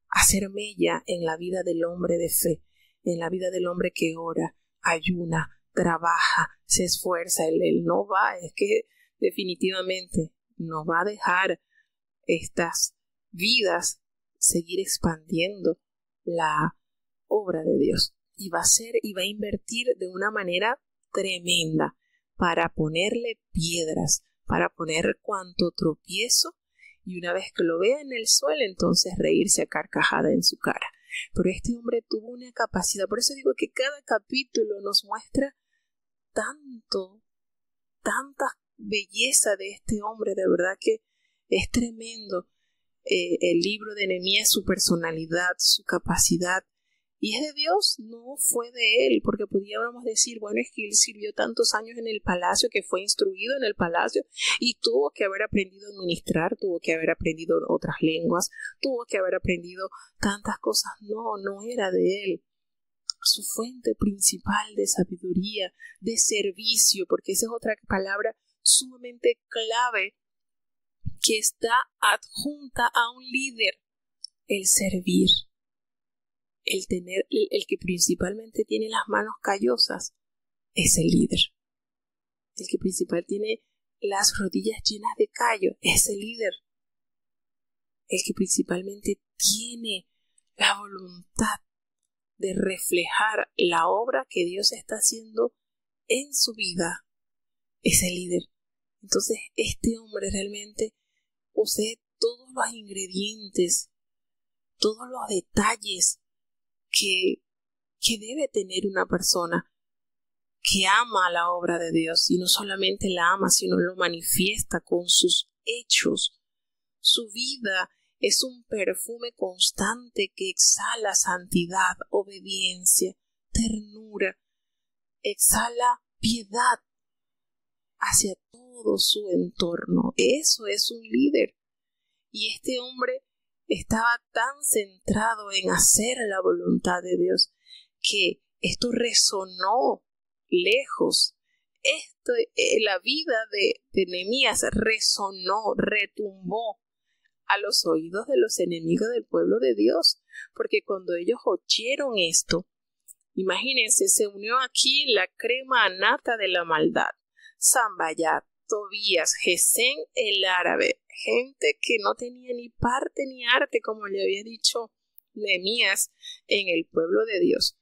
hacer mella en la vida del hombre de fe, en la vida del hombre que ora, ayuna, trabaja, se esfuerza. Él no va, es que definitivamente no va a dejar estas vidas seguir expandiendo la obra de Dios, y va a invertir de una manera tremenda para ponerle piedras, para poner cuanto tropiezo, y una vez que lo vea en el suelo, entonces reírse a carcajada en su cara. Pero este hombre tuvo una capacidad, por eso digo que cada capítulo nos muestra tanta belleza de este hombre, de verdad que es tremendo. El libro de Nehemías, su personalidad, su capacidad, y es de Dios, no fue de él, porque podríamos decir, bueno, es que él sirvió tantos años en el palacio, que fue instruido en el palacio, y tuvo que haber aprendido a administrar, tuvo que haber aprendido otras lenguas, tuvo que haber aprendido tantas cosas. No era de él. Su fuente principal de sabiduría, de servicio, porque esa es otra palabra sumamente clave que está adjunta a un líder: el servir, el que principalmente tiene las manos callosas es el líder. El que principal tiene las rodillas llenas de callo es el líder. El que principalmente tiene la voluntad de reflejar la obra que Dios está haciendo en su vida es el líder. Entonces este hombre realmente posee todos los ingredientes, todos los detalles que debe tener una persona que ama la obra de Dios, y no solamente la ama, sino lo manifiesta con sus hechos. Su vida es un perfume constante que exhala santidad, obediencia, ternura, exhala piedad hacia todo su entorno. Eso es un líder. Y este hombre estaba tan centrado en hacer la voluntad de Dios que esto resonó lejos. La vida de Nehemías resonó, retumbó a los oídos de los enemigos del pueblo de Dios, porque cuando ellos oyeron esto, imagínense, se unió aquí la crema annata de la maldad: Sanballat, Tobías, Gesén el árabe, gente que no tenía ni parte ni arte, como le había dicho Nehemías, en el pueblo de Dios.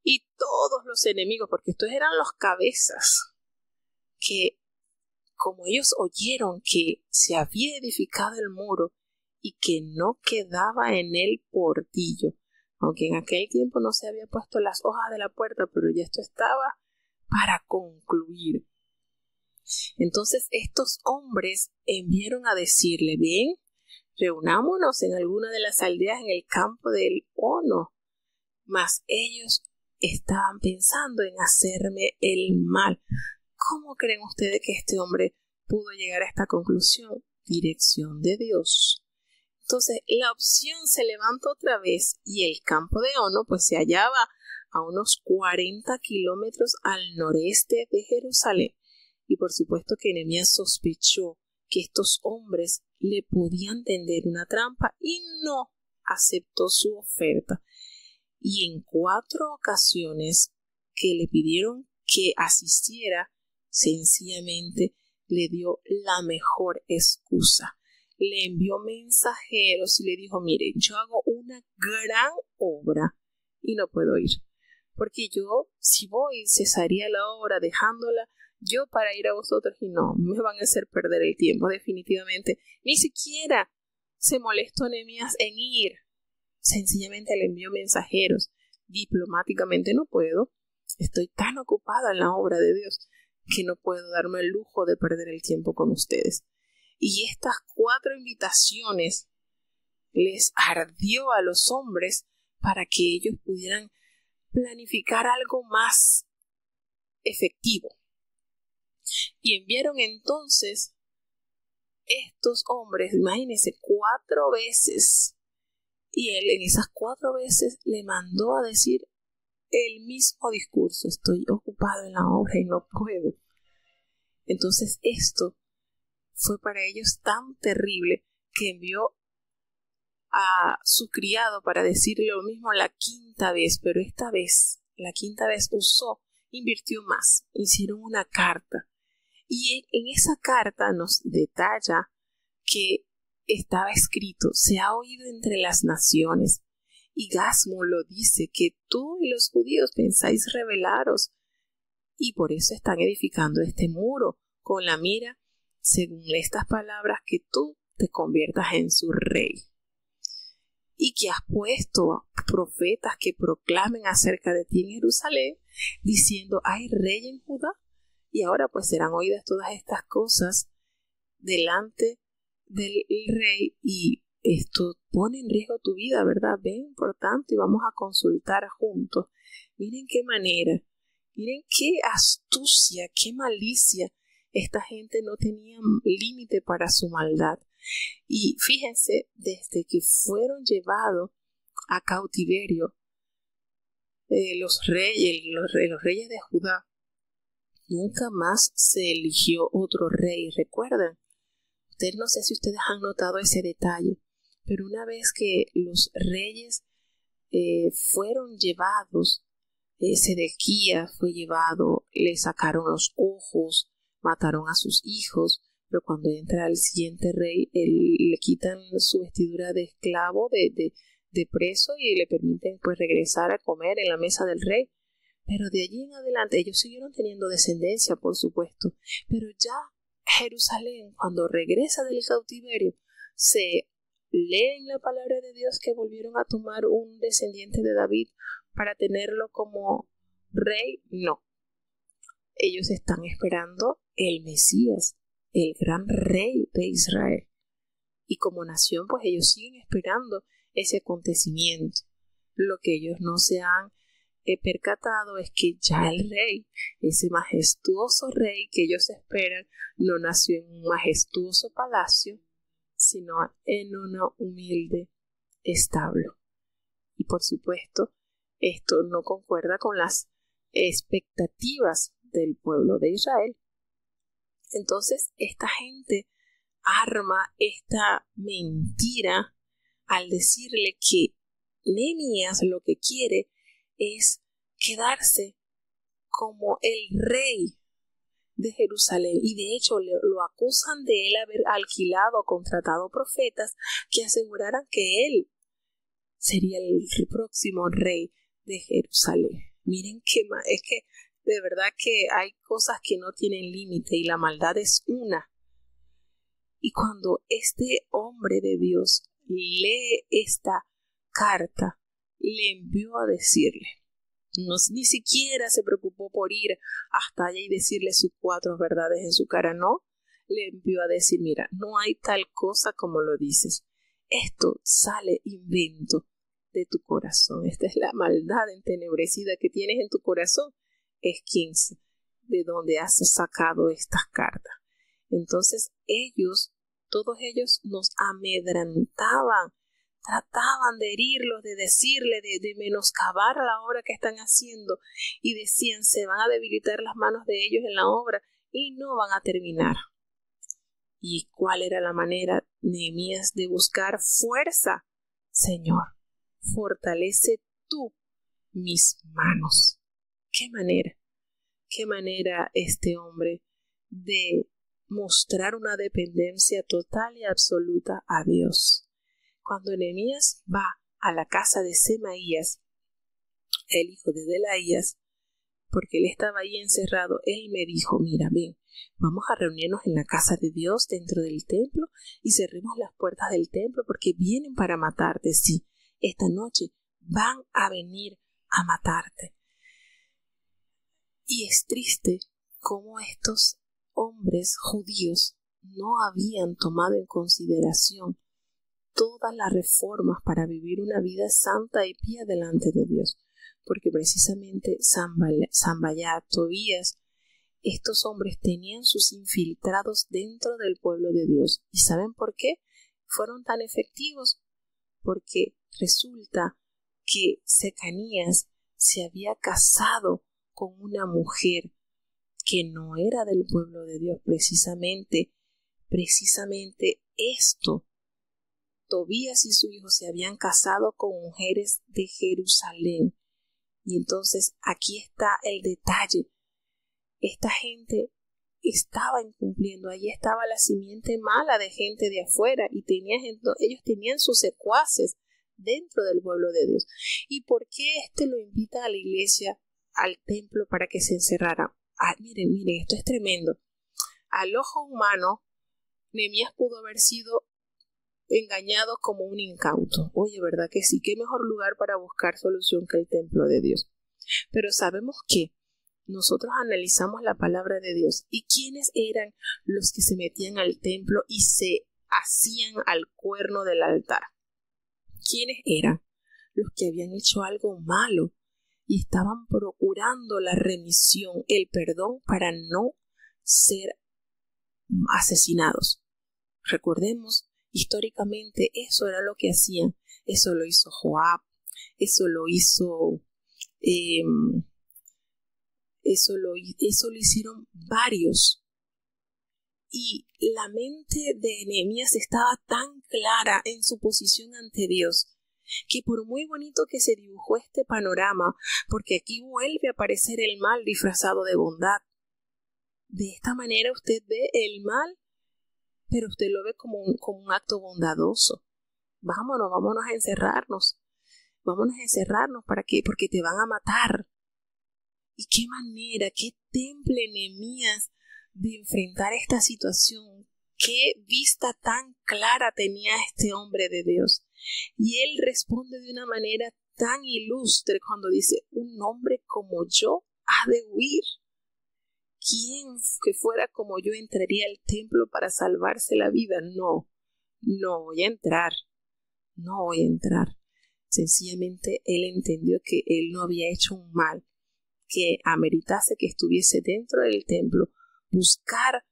Y todos los enemigos, porque estos eran los cabezas, que como ellos oyeron que se había edificado el muro y que no quedaba en él portillo, aunque en aquel tiempo no se había puesto las hojas de la puerta, pero ya esto estaba para concluir. Entonces estos hombres enviaron a decirle: bien, reunámonos en alguna de las aldeas en el campo del Ono. Mas ellos estaban pensando en hacerme el mal. ¿Cómo creen ustedes que este hombre pudo llegar a esta conclusión? Dirección de Dios. Entonces la opción se levanta otra vez, y el campo de Ono pues se hallaba a unos 40 kilómetros al noreste de Jerusalén. Y por supuesto que Nehemías sospechó que estos hombres le podían tender una trampa y no aceptó su oferta. Y en 4 ocasiones que le pidieron que asistiera, sencillamente le dio la mejor excusa. Le envió mensajeros y le dijo: miren, yo hago una gran obra y no puedo ir, porque yo, si voy, cesaría la obra dejándola yo para ir a vosotros, y no, me van a hacer perder el tiempo definitivamente. Ni siquiera se molestó Nehemías en ir, sencillamente le envió mensajeros. Diplomáticamente: no puedo, estoy tan ocupada en la obra de Dios que no puedo darme el lujo de perder el tiempo con ustedes. Y estas 4 invitaciones les ardió a los hombres para que ellos pudieran planificar algo más efectivo. Y enviaron entonces estos hombres, imagínense, 4 veces. Y él en esas 4 veces le mandó a decir el mismo discurso: estoy ocupado en la obra y no puedo. Entonces esto fue para ellos tan terrible que envió a su criado para decirle lo mismo la 5ª vez, pero esta vez, la 5ª vez invirtió más, hicieron una carta. Y en esa carta nos detalla que estaba escrito: se ha oído entre las naciones, y Gasmo lo dice, que tú y los judíos pensáis rebelaros, y por eso están edificando este muro, con la mira, según estas palabras, que tú te conviertas en su rey. Y que has puesto profetas que proclamen acerca de ti en Jerusalén, diciendo: hay rey en Judá. Y ahora pues serán oídas todas estas cosas delante del rey, y esto pone en riesgo tu vida, ¿verdad? Ven, por tanto, y vamos a consultar juntos. Miren qué manera, miren qué astucia, qué malicia. Esta gente no tenía límite para su maldad. Y fíjense, desde que fueron llevados a cautiverio los reyes de Judá, nunca más se eligió otro rey. ¿Recuerdan? Ustedes, no sé si ustedes han notado ese detalle, pero una vez que los reyes fueron llevados, Sedequías fue llevado, le sacaron los ojos, mataron a sus hijos, pero cuando entra el siguiente rey, le quitan su vestidura de esclavo, de preso, y le permiten pues regresar a comer en la mesa del rey. Pero de allí en adelante ellos siguieron teniendo descendencia, por supuesto, pero ya Jerusalén, cuando regresa del cautiverio, se lee en la palabra de Dios que volvieron a tomar un descendiente de David para tenerlo como rey. No, ellos están esperando el Mesías, el gran rey de Israel. Y como nación, pues ellos siguen esperando ese acontecimiento. Lo que ellos no se han percatado es que ya el rey, ese majestuoso rey que ellos esperan, no nació en un majestuoso palacio, sino en un humilde establo. Y por supuesto, esto no concuerda con las expectativas del pueblo de Israel. Entonces, esta gente arma esta mentira al decirle que Nehemías lo que quiere es quedarse como el rey de Jerusalén, y de hecho lo acusan de él haber alquilado o contratado profetas que aseguraran que él sería el próximo rey de Jerusalén. Miren es que de verdad que hay cosas que no tienen límite, y la maldad es una. Y cuando este hombre de Dios lee esta carta, le envió a decirle, ni siquiera se preocupó por ir hasta allá y decirle sus 4 verdades en su cara, no, le envió a decir: mira, no hay tal cosa como lo dices, esto sale invento de tu corazón, esta es la maldad entenebrecida que tienes en tu corazón, es de donde has sacado estas cartas. Entonces todos ellos nos amedrentaban, trataban de herirlos, de decirle, de menoscabar la obra que están haciendo, y decían: se van a debilitar las manos de ellos en la obra y no van a terminar. ¿Y cuál era la manera, Nehemías, de buscar fuerza? Señor, fortalece tú mis manos. ¿Qué manera este hombre de mostrar una dependencia total y absoluta a Dios? Cuando Nehemías va a la casa de Semaías, el hijo de Delaías, porque él estaba ahí encerrado, él me dijo, mira, ven, vamos a reunirnos en la casa de Dios dentro del templo y cerremos las puertas del templo porque vienen para matarte. Sí, esta noche van a venir a matarte. Y es triste cómo estos hombres judíos no habían tomado en consideración todas las reformas para vivir una vida santa y pía delante de Dios, porque precisamente Sanballat, Tobías, estos hombres tenían sus infiltrados dentro del pueblo de Dios. ¿Y saben por qué fueron tan efectivos? Porque resulta que Secanías se había casado con una mujer que no era del pueblo de Dios. Precisamente esto, Tobías y su hijo se habían casado con mujeres de Jerusalén. Y entonces aquí está el detalle. Esta gente estaba incumpliendo, ahí estaba la simiente mala de gente de afuera y ellos tenían sus secuaces dentro del pueblo de Dios. ¿Y por qué lo invita a la iglesia, al templo, para que se encerrara? Miren, esto es tremendo. Al ojo humano, Nehemías pudo haber sido engañado como un incauto. Oye, ¿verdad que sí? ¿Qué mejor lugar para buscar solución que el templo de Dios? Pero sabemos que nosotros analizamos la palabra de Dios y quiénes eran los que se metían al templo y se hacían al cuerno del altar. ¿Quiénes eran? Los que habían hecho algo malo y estaban procurando la remisión, el perdón para no ser asesinados. Recordemos, históricamente eso era lo que hacían. Eso lo hizo Joab, eso lo hizo eso lo hicieron varios. Y la mente de Nehemías estaba tan clara en su posición ante Dios, que por muy bonito que se dibujó este panorama, porque aquí vuelve a aparecer el mal disfrazado de bondad. De esta manera usted ve el mal, pero usted lo ve como un acto bondadoso. Vámonos a encerrarnos. Vámonos a encerrarnos, ¿para qué? Porque te van a matar. ¿Y qué manera, qué temple Nehemías de enfrentar esta situación? ¿Qué vista tan clara tenía este hombre de Dios? Y él responde de una manera tan ilustre cuando dice, un hombre como yo ha de huir. ¿Quién que fuera como yo entraría al templo para salvarse la vida? No voy a entrar. Sencillamente él entendió que él no había hecho un mal que ameritase que estuviese dentro del templo, buscar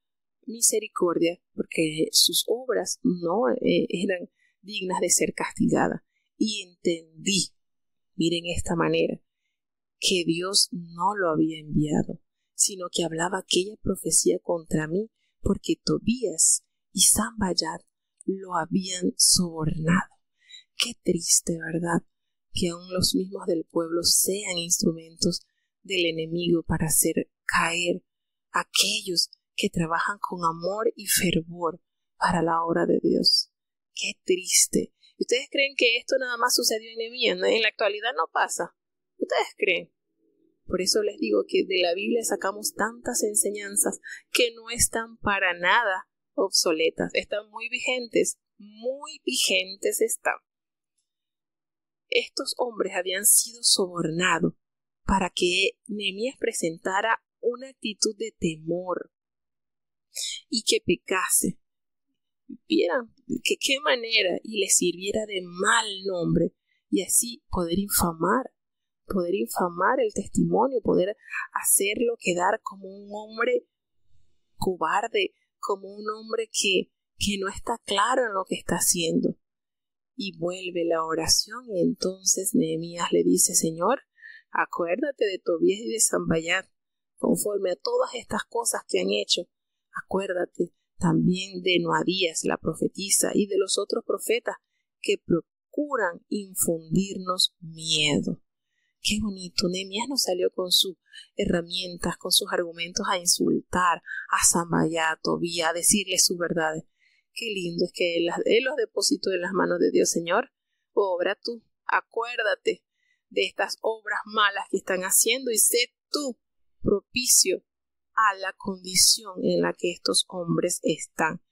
misericordia, porque sus obras no eran dignas de ser castigadas. Y entendí, miren esta manera, que Dios no lo había enviado, sino que hablaba aquella profecía contra mí, porque Tobías y Sanballat lo habían sobornado. Qué triste, ¿verdad? Que aún los mismos del pueblo sean instrumentos del enemigo para hacer caer a aquellos que trabajan con amor y fervor para la obra de Dios. Qué triste. ¿Ustedes creen que esto nada más sucedió en Nehemías? En la actualidad no pasa. ¿Ustedes creen? Por eso les digo que de la Biblia sacamos tantas enseñanzas que no están para nada obsoletas. Están muy vigentes están. Estos hombres habían sido sobornados para que Nehemías presentara una actitud de temor y que pecase. Vieran que qué manera y le sirviera de mal nombre y así poder infamar el testimonio, poder hacerlo quedar como un hombre cobarde, como un hombre que no está claro en lo que está haciendo. Y vuelve la oración y entonces Nehemías le dice, Señor, acuérdate de Tobías y de Sanballat, conforme a todas estas cosas que han hecho, acuérdate también de Noadías, la profetisa, y de los otros profetas que procuran infundirnos miedo. Qué bonito. Nehemías no salió con sus herramientas, con sus argumentos a insultar a Samaya, a Tobía, a decirle sus verdades. Qué lindo es que él los depositó en las manos de Dios. Señor, obra tú, acuérdate de estas obras malas que están haciendo y sé tú propicio a la condición en la que estos hombres están.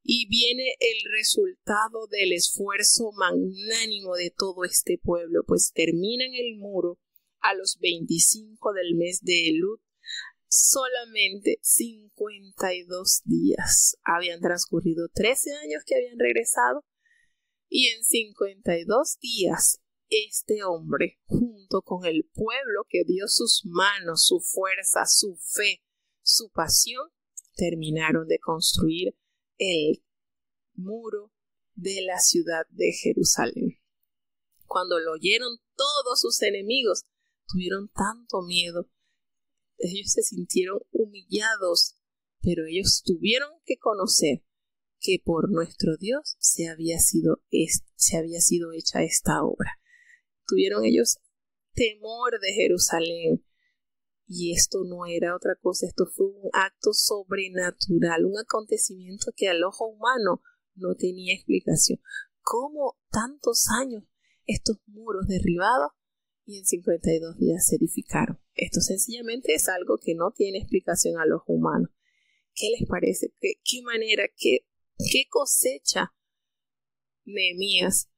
Y viene el resultado del esfuerzo magnánimo de todo este pueblo, pues terminan el muro a los 25 del mes de Elul. Solamente 52 días. Habían transcurrido 13 años que habían regresado y en 52 días este hombre, junto con el pueblo que dio sus manos, su fuerza, su fe, su pasión, terminaron de construir el muro de la ciudad de Jerusalén. Cuando lo oyeron todos sus enemigos, tuvieron tanto miedo. Ellos se sintieron humillados, pero ellos tuvieron que conocer que por nuestro Dios se había sido hecha esta obra. Tuvieron ellos temor de Jerusalén. Y esto no era otra cosa, esto fue un acto sobrenatural, un acontecimiento que al ojo humano no tenía explicación. ¿Cómo tantos años estos muros derribados y en 52 días se edificaron? Esto sencillamente es algo que no tiene explicación al ojo humano. ¿Qué les parece? ¿Qué manera, qué cosecha Nehemías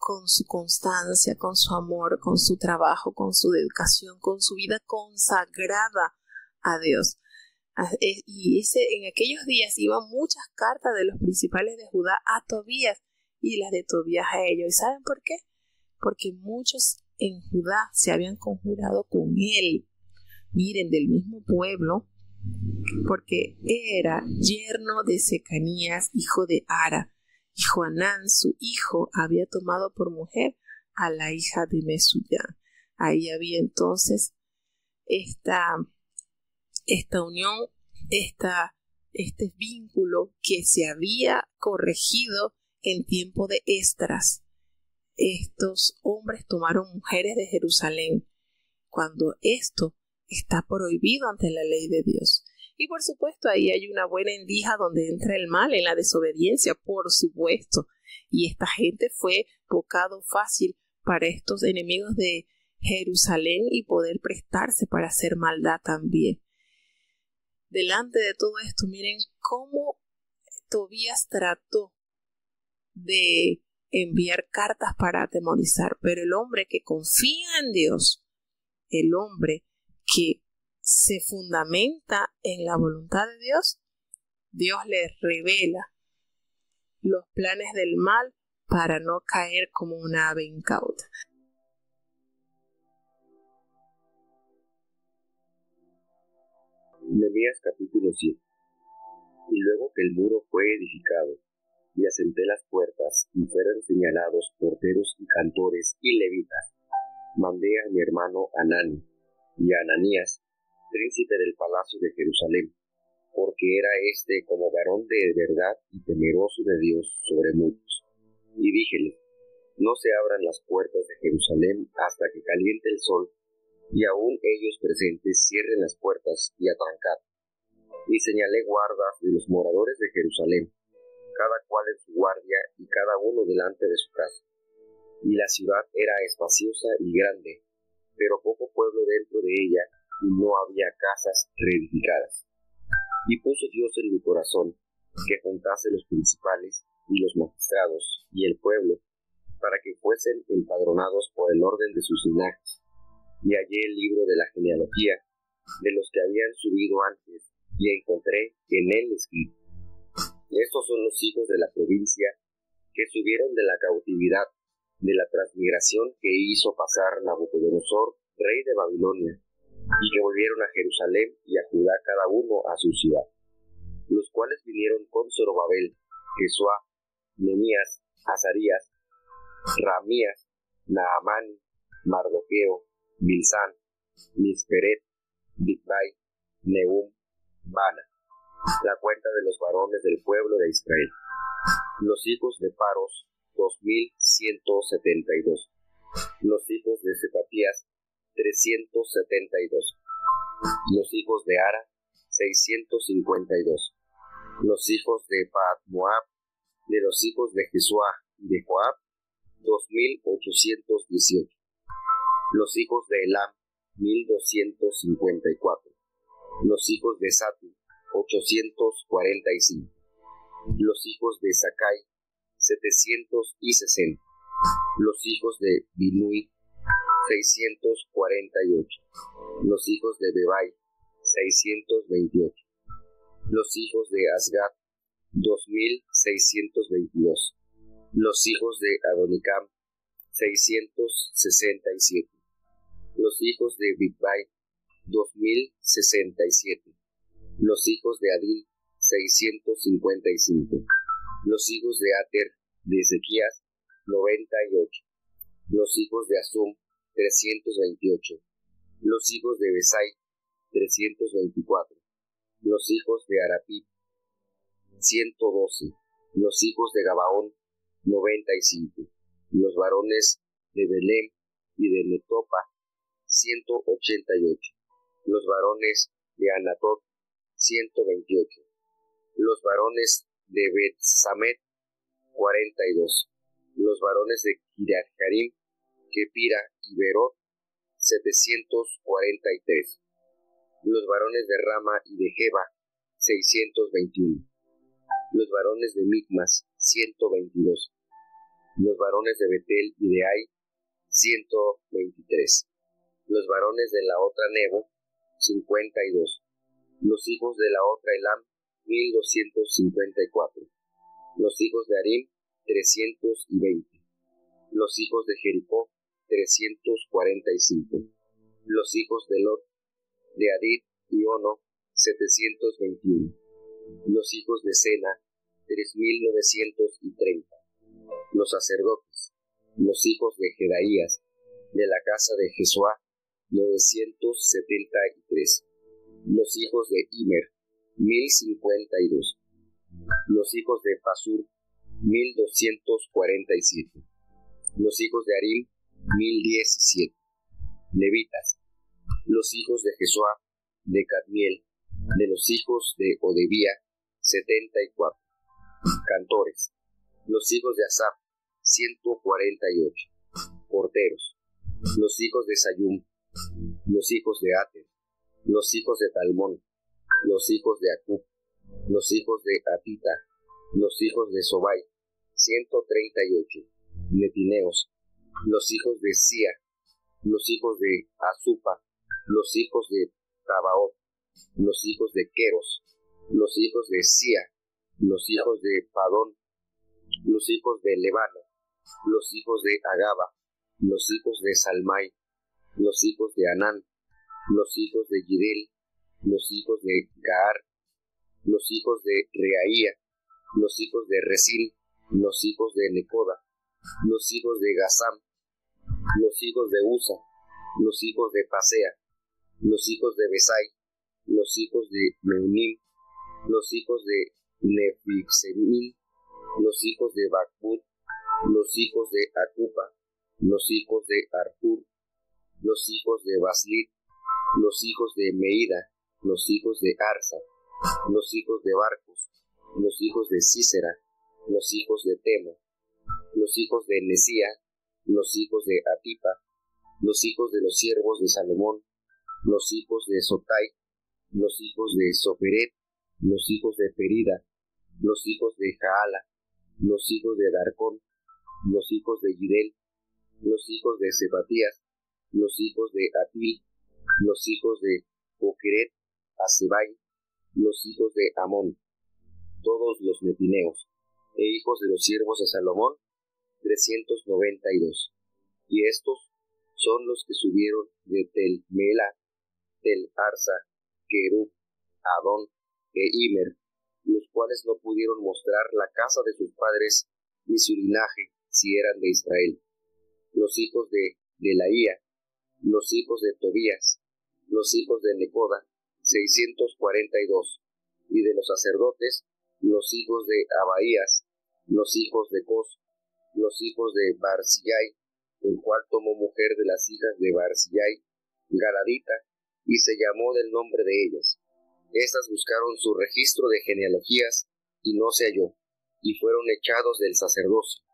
con su constancia, con su amor, con su trabajo, con su dedicación, con su vida consagrada a Dios? Y en aquellos días iban muchas cartas de los principales de Judá a Tobías y las de Tobías a ellos. ¿Y saben por qué? Porque muchos en Judá se habían conjurado con él. Miren, del mismo pueblo, porque era yerno de Secanías, hijo de Ara. Y Joanán, su hijo, había tomado por mujer a la hija de Mesuyán. Ahí había entonces esta unión, este vínculo que se había corregido en tiempo de Esdras. Estos hombres tomaron mujeres de Jerusalén cuando esto está prohibido ante la ley de Dios. Y por supuesto ahí hay una buena endija donde entra el mal en la desobediencia, por supuesto. Y esta gente fue bocado fácil para estos enemigos de Jerusalén y poder prestarse para hacer maldad también. Delante de todo esto, miren cómo Tobías trató de enviar cartas para atemorizar, pero el hombre que confía en Dios, el hombre que se fundamenta en la voluntad de Dios, Dios le revela los planes del mal para no caer como una ave incauta. Nehemías capítulo 7. Y luego que el muro fue edificado, y asenté las puertas, y fueron señalados porteros y cantores y levitas, mandé a mi hermano Hanani y a Ananías, príncipe del palacio de Jerusalén, porque era como varón de verdad y temeroso de Dios sobre muchos. Y díjeles, no se abran las puertas de Jerusalén hasta que caliente el sol, y aún ellos presentes cierren las puertas y atrancar. Y señalé guardas de los moradores de Jerusalén, cada cual en su guardia y cada uno delante de su casa. Y la ciudad era espaciosa y grande, pero poco pueblo dentro de ella, y no había casas reedificadas. Y puso Dios en mi corazón que juntase los principales y los magistrados y el pueblo, para que fuesen empadronados por el orden de sus linajes. Y hallé el libro de la genealogía de los que habían subido antes, y encontré en él escrito: estos son los hijos de la provincia que subieron de la cautividad, de la transmigración que hizo pasar Nabucodonosor, rey de Babilonia, y que volvieron a Jerusalén y a Judá cada uno a su ciudad, los cuales vinieron con Zorobabel, Jesuá, Nehemías, Azarías, Ramías, Naamán, Mardoqueo, Bilsán, Misperet, Bigvai, varones del pueblo de Israel. Los hijos de Paros, 2172. Los hijos de Sepatías, 372. Los hijos de Ara, 652. Los hijos de Pahat-Moab, de los hijos de Jesuá y de Joab, 2818. Los hijos de Elam, 1254. Los hijos de Satu, 845. Los hijos de Sakai, 760. Los hijos de Binui, 648. Los hijos de Bebai, 628. Los hijos de Asgad, 2622. Los hijos de Adonicam, 667. Los hijos de Bigvai, 2067. Los hijos de Adin, 655. Los hijos de Ater, de Ezequías, 98. Los hijos de Asum, 328. Los hijos de Besai, 324. Los hijos de Arapit, 112. Los hijos de Gabaón, 95. Los varones de Belém y de Netopa, 188. Los varones de Anatot, 128. Los varones de Bet-Samet, 42. Los varones de Kiriat-Jarim, Kepira y Berot, 743. Los varones de Rama y de Jeba, 621. Los varones de Micmas, 122. Los varones de Betel y de Ai, 123. Los varones de la otra Nebo, 52. Los hijos de la otra Elam, 1254. Los hijos de Arim, 320. Los hijos de Jericó, 345. Los hijos de Lot, de Adid y Ono, 721. Los hijos de Sena, 3930. Los sacerdotes, los hijos de Jedaías, de la casa de Jesuá, 973. Los hijos de Imer, 1052. Los hijos de Pasur, 1247. Los hijos de Arim, 1017. Levitas, los hijos de Jesuá, de Cadmiel, de los hijos de Odevía, 74. Cantores, los hijos de Asaf, 148. Porteros, los hijos de Sayum, los hijos de Ater, los hijos de Talmón, los hijos de Acub, los hijos de Atita, los hijos de Sobai, 138. Netineos, los hijos de Sia, los hijos de Azupa, los hijos de Tabaot, los hijos de Queros, los hijos de Sia, los hijos de Padón, los hijos de Lebana, los hijos de Agaba, los hijos de Salmai, los hijos de Anán, los hijos de Gidel, los hijos de Gaar, los hijos de Reaía, los hijos de Resín, los hijos de Necoda, los hijos de Gazam, los hijos de Usa, los hijos de Pasea, los hijos de Besai, los hijos de Meunim, los hijos de Nefixemim, los hijos de Bakbud, los hijos de Acupa, los hijos de Artur, los hijos de Baslit, los hijos de Meida, los hijos de Arsa, los hijos de Barcos, los hijos de Cícera, los hijos de Tema, los hijos de Nesía, los hijos de Atipa, los hijos de los siervos de Salomón, los hijos de Sotai, los hijos de Soferet, los hijos de Perida, los hijos de Jaala, los hijos de Darcón, los hijos de Gidel, los hijos de Sebatías, los hijos de Atil, los hijos de Boqueret, Asebai, los hijos de Amón, todos los netineos, e hijos de los siervos de Salomón, 392. Y estos son los que subieron de Tel Mela, Tel Arsa, Kerub, Adón e Imer, los cuales no pudieron mostrar la casa de sus padres ni su linaje, si eran de Israel. Los hijos de Delaía, los hijos de Tobías, los hijos de Necoda, 642, y de los sacerdotes, los hijos de Abaías, los hijos de Cos, los hijos de Barzillai, el cual tomó mujer de las hijas de Barzillai, Galadita, y se llamó del nombre de ellas. Estas buscaron su registro de genealogías, y no se halló, y fueron echados del sacerdocio.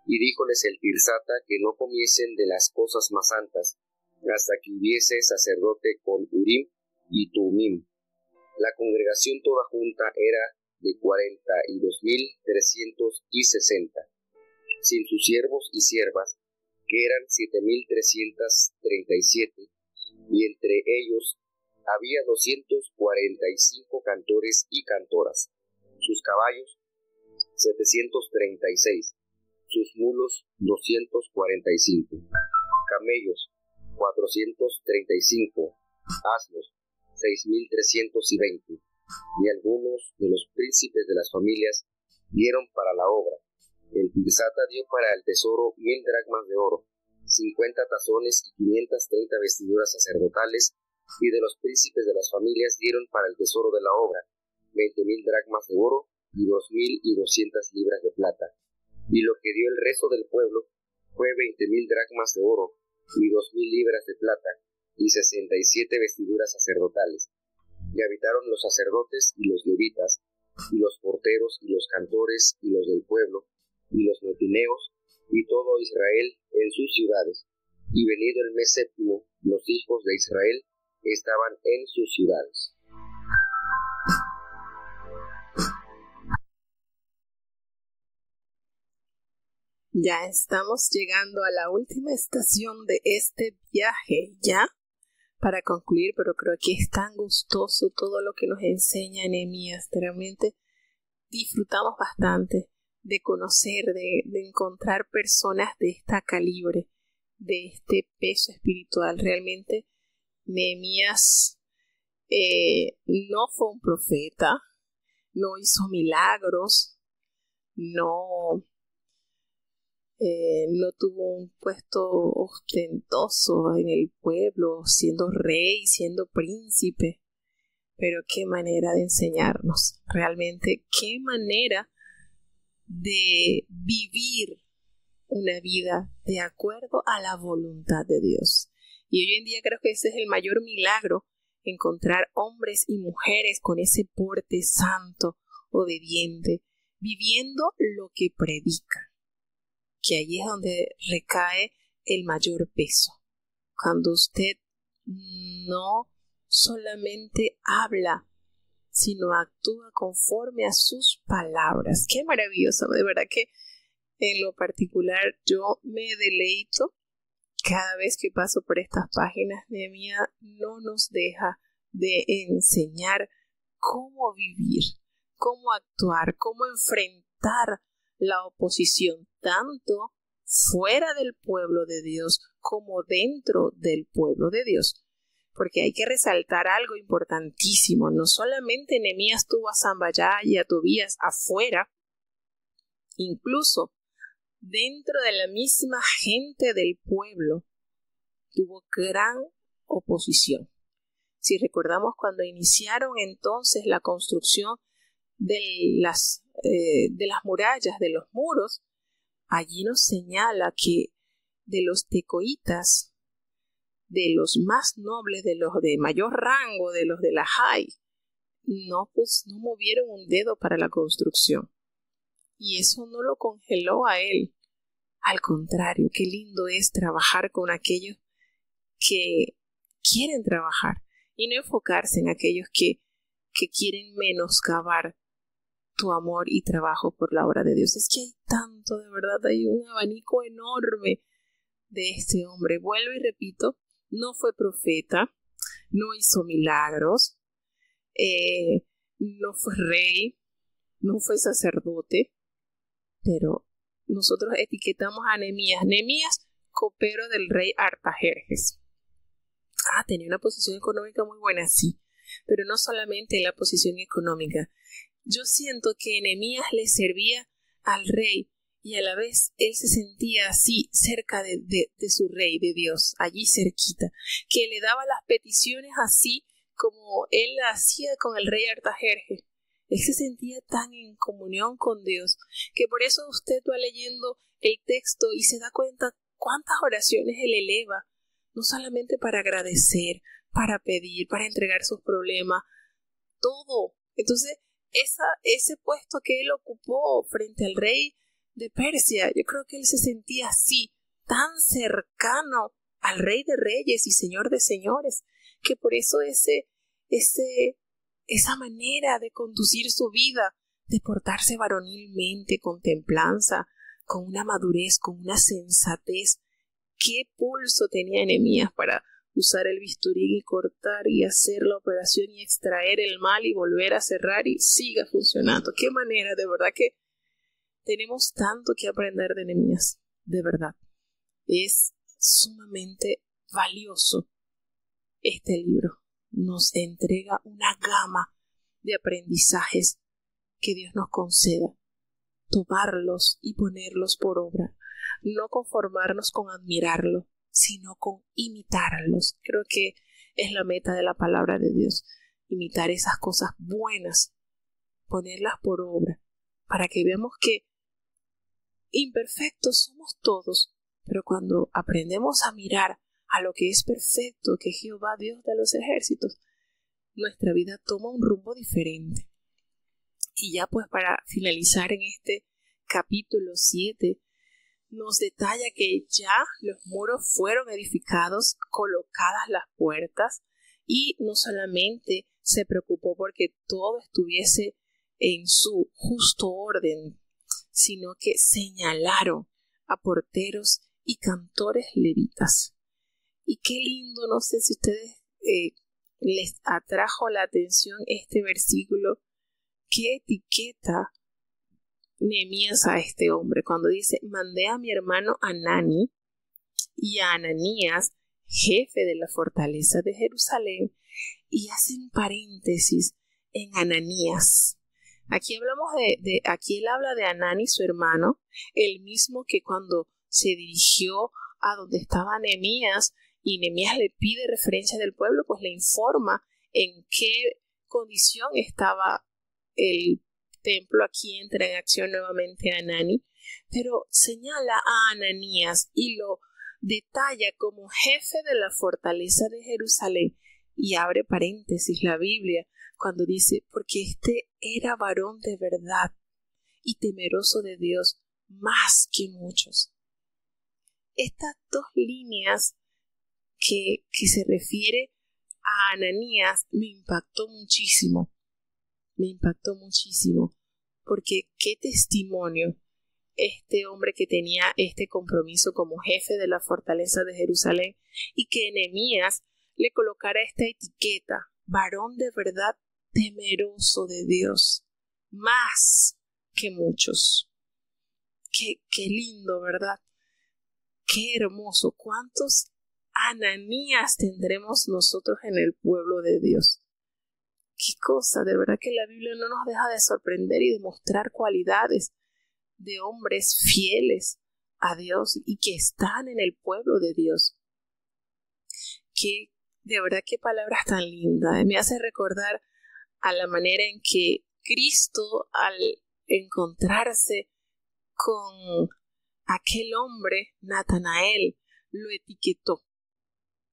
Y díjoles el Tirsata que no comiesen de las cosas más santas, hasta que hubiese sacerdote con Urim y Tumim. La congregación toda junta era de 42,360, sin sus siervos y siervas, que eran 7,337, y entre ellos había 245 cantores y cantoras, sus caballos 736, sus mulos 245, camellos 435, asnos 6,320, y algunos de los príncipes de las familias dieron para la obra. El Tirsata dio para el tesoro 1,000 dracmas de oro, 50 tazones y 530 vestiduras sacerdotales, y de los príncipes de las familias dieron para el tesoro de la obra 20,000 dracmas de oro y 2,200 libras de plata. Y lo que dio el resto del pueblo fue 20,000 dracmas de oro y 2,000 libras de plata y 67 vestiduras sacerdotales. Y habitaron los sacerdotes y los levitas, y los porteros y los cantores y los del pueblo, y los netineos, y todo Israel en sus ciudades. Y venido el mes séptimo, los hijos de Israel estaban en sus ciudades. Ya estamos llegando a la última estación de este viaje, ¿ya? Para concluir, pero creo que es tan gustoso todo lo que nos enseña Nehemías. Realmente disfrutamos bastante de conocer, de encontrar personas de esta calibre, de este peso espiritual. Realmente Nehemías no fue un profeta, no hizo milagros, no tuvo un puesto ostentoso en el pueblo, siendo rey, siendo príncipe, pero qué manera de enseñarnos, realmente qué manera de vivir una vida de acuerdo a la voluntad de Dios. Y hoy en día creo que ese es el mayor milagro, encontrar hombres y mujeres con ese porte santo, obediente, viviendo lo que predican. Que allí es donde recae el mayor peso. Cuando usted no solamente habla, sino actúa conforme a sus palabras. Qué maravilloso, de verdad que en lo particular yo me deleito cada vez que paso por estas páginas. Nehemías no nos deja de enseñar cómo vivir, cómo actuar, cómo enfrentar la oposición, tanto fuera del pueblo de Dios como dentro del pueblo de Dios. Porque hay que resaltar algo importantísimo. No solamente Nehemías tuvo a Sanballat y a Tobías afuera, incluso dentro de la misma gente del pueblo tuvo gran oposición. Si recordamos cuando iniciaron entonces la construcción de las murallas, de los muros, allí nos señala que de los tecoitas, de los más nobles, de los de mayor rango, de los de la Jai, no movieron un dedo para la construcción. Y eso no lo congeló a él. Al contrario, qué lindo es trabajar con aquellos que quieren trabajar y no enfocarse en aquellos que quieren menoscabar tu amor y trabajo por la obra de Dios. Es que hay tanto, de verdad, hay un abanico enorme de este hombre. Vuelvo y repito, no fue profeta, no hizo milagros, no fue rey, no fue sacerdote, pero nosotros etiquetamos a Nehemías, copero del rey Artajerjes. Tenía una posición económica muy buena, sí, pero no solamente la posición económica. Yo siento que Nehemías le servía al rey y a la vez él se sentía así cerca de su rey, de Dios, allí cerquita, que le daba las peticiones así como él hacía con el rey Artajerjes. Él se sentía tan en comunión con Dios que por eso usted va leyendo el texto y se da cuenta cuántas oraciones él eleva, no solamente para agradecer, para pedir, para entregar sus problemas, todo. Entonces, ese puesto que él ocupó frente al rey de Persia, yo creo que él se sentía así, tan cercano al Rey de Reyes y Señor de Señores, que por eso esa manera de conducir su vida, de portarse varonilmente, con templanza, con una madurez, con una sensatez. ¿Qué pulso tenía Nehemías para usar el bisturí y cortar y hacer la operación y extraer el mal y volver a cerrar y siga funcionando? Qué manera, de verdad que tenemos tanto que aprender de Nehemías, de verdad. Es sumamente valioso este libro. Nos entrega una gama de aprendizajes que Dios nos conceda. Tomarlos y ponerlos por obra. No conformarnos con admirarlo, sino con imitarlos. Creo que es la meta de la palabra de Dios. Imitar esas cosas buenas, ponerlas por obra, para que veamos que imperfectos somos todos, pero cuando aprendemos a mirar a lo que es perfecto, que es Jehová, Dios de los ejércitos, nuestra vida toma un rumbo diferente. Y ya pues para finalizar en este capítulo 7, nos detalla que ya los muros fueron edificados, colocadas las puertas, y no solamente se preocupó porque todo estuviese en su justo orden, sino que señalaron a porteros y cantores levitas. Y qué lindo, no sé si ustedes les atrajo la atención este versículo, qué etiqueta Nehemías a este hombre cuando dice: mandé a mi hermano Hanani y a Ananías, jefe de la fortaleza de Jerusalén, y hacen paréntesis en Ananías. Aquí hablamos aquí él habla de Hanani, su hermano, el mismo que cuando se dirigió a donde estaba Nehemías y Nehemías le pide referencia del pueblo, pues le informa en qué condición estaba el templo. Aquí entra en acción nuevamente Hanani, pero señala a Ananías y lo detalla como jefe de la fortaleza de Jerusalén, y abre paréntesis la Biblia cuando dice: porque este era varón de verdad y temeroso de Dios más que muchos. Estas dos líneas que se refiere a Ananías me impactó muchísimo, porque qué testimonio este hombre que tenía este compromiso como jefe de la fortaleza de Jerusalén, y que Nehemías le colocara esta etiqueta: varón de verdad, temeroso de Dios, más que muchos. Qué lindo, ¿verdad? Qué hermoso. ¿Cuántos Ananías tendremos nosotros en el pueblo de Dios? Qué cosa, de verdad que la Biblia no nos deja de sorprender y de mostrar cualidades de hombres fieles a Dios y que están en el pueblo de Dios. Que de verdad qué palabras tan lindas. Me hace recordar a la manera en que Cristo, al encontrarse con aquel hombre, Natanael, lo etiquetó.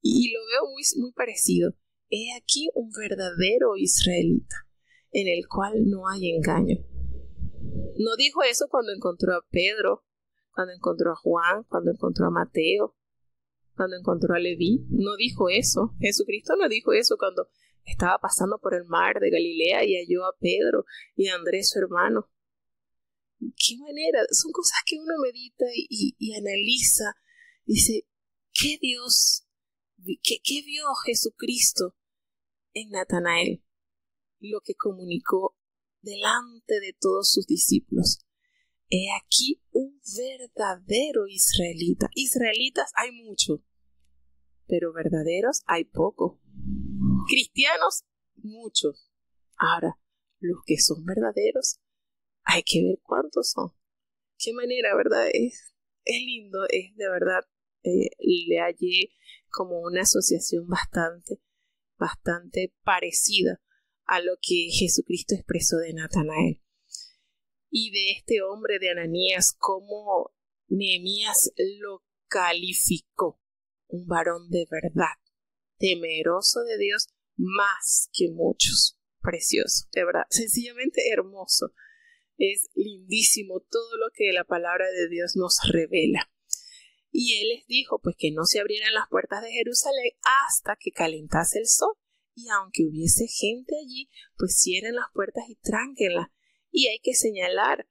Y lo veo muy parecido. He aquí un verdadero israelita, en el cual no hay engaño. No dijo eso cuando encontró a Pedro, cuando encontró a Juan, cuando encontró a Mateo, cuando encontró a Leví. No dijo eso. Jesucristo no dijo eso cuando estaba pasando por el mar de Galilea y halló a Pedro y a Andrés, su hermano. ¿Qué manera? Son cosas que uno medita y analiza. Dice: ¿qué vio Jesucristo en Natanael? Lo que comunicó delante de todos sus discípulos: he aquí un verdadero israelita. Israelitas hay mucho, pero verdaderos hay poco. Cristianos, muchos. Ahora, los que son verdaderos, hay que ver cuántos son. Qué manera, ¿verdad? Es lindo, es de verdad. Le hallé como una asociación bastante parecida a lo que Jesucristo expresó de Natanael. Y de este hombre de Ananías, cómo Nehemías lo calificó, un varón de verdad, temeroso de Dios más que muchos. Precioso, de verdad, sencillamente hermoso. Es lindísimo todo lo que la palabra de Dios nos revela. Y él les dijo pues que no se abrieran las puertas de Jerusalén hasta que calentase el sol, y aunque hubiese gente allí, pues cierren las puertas y tránquenlas. Y hay que señalar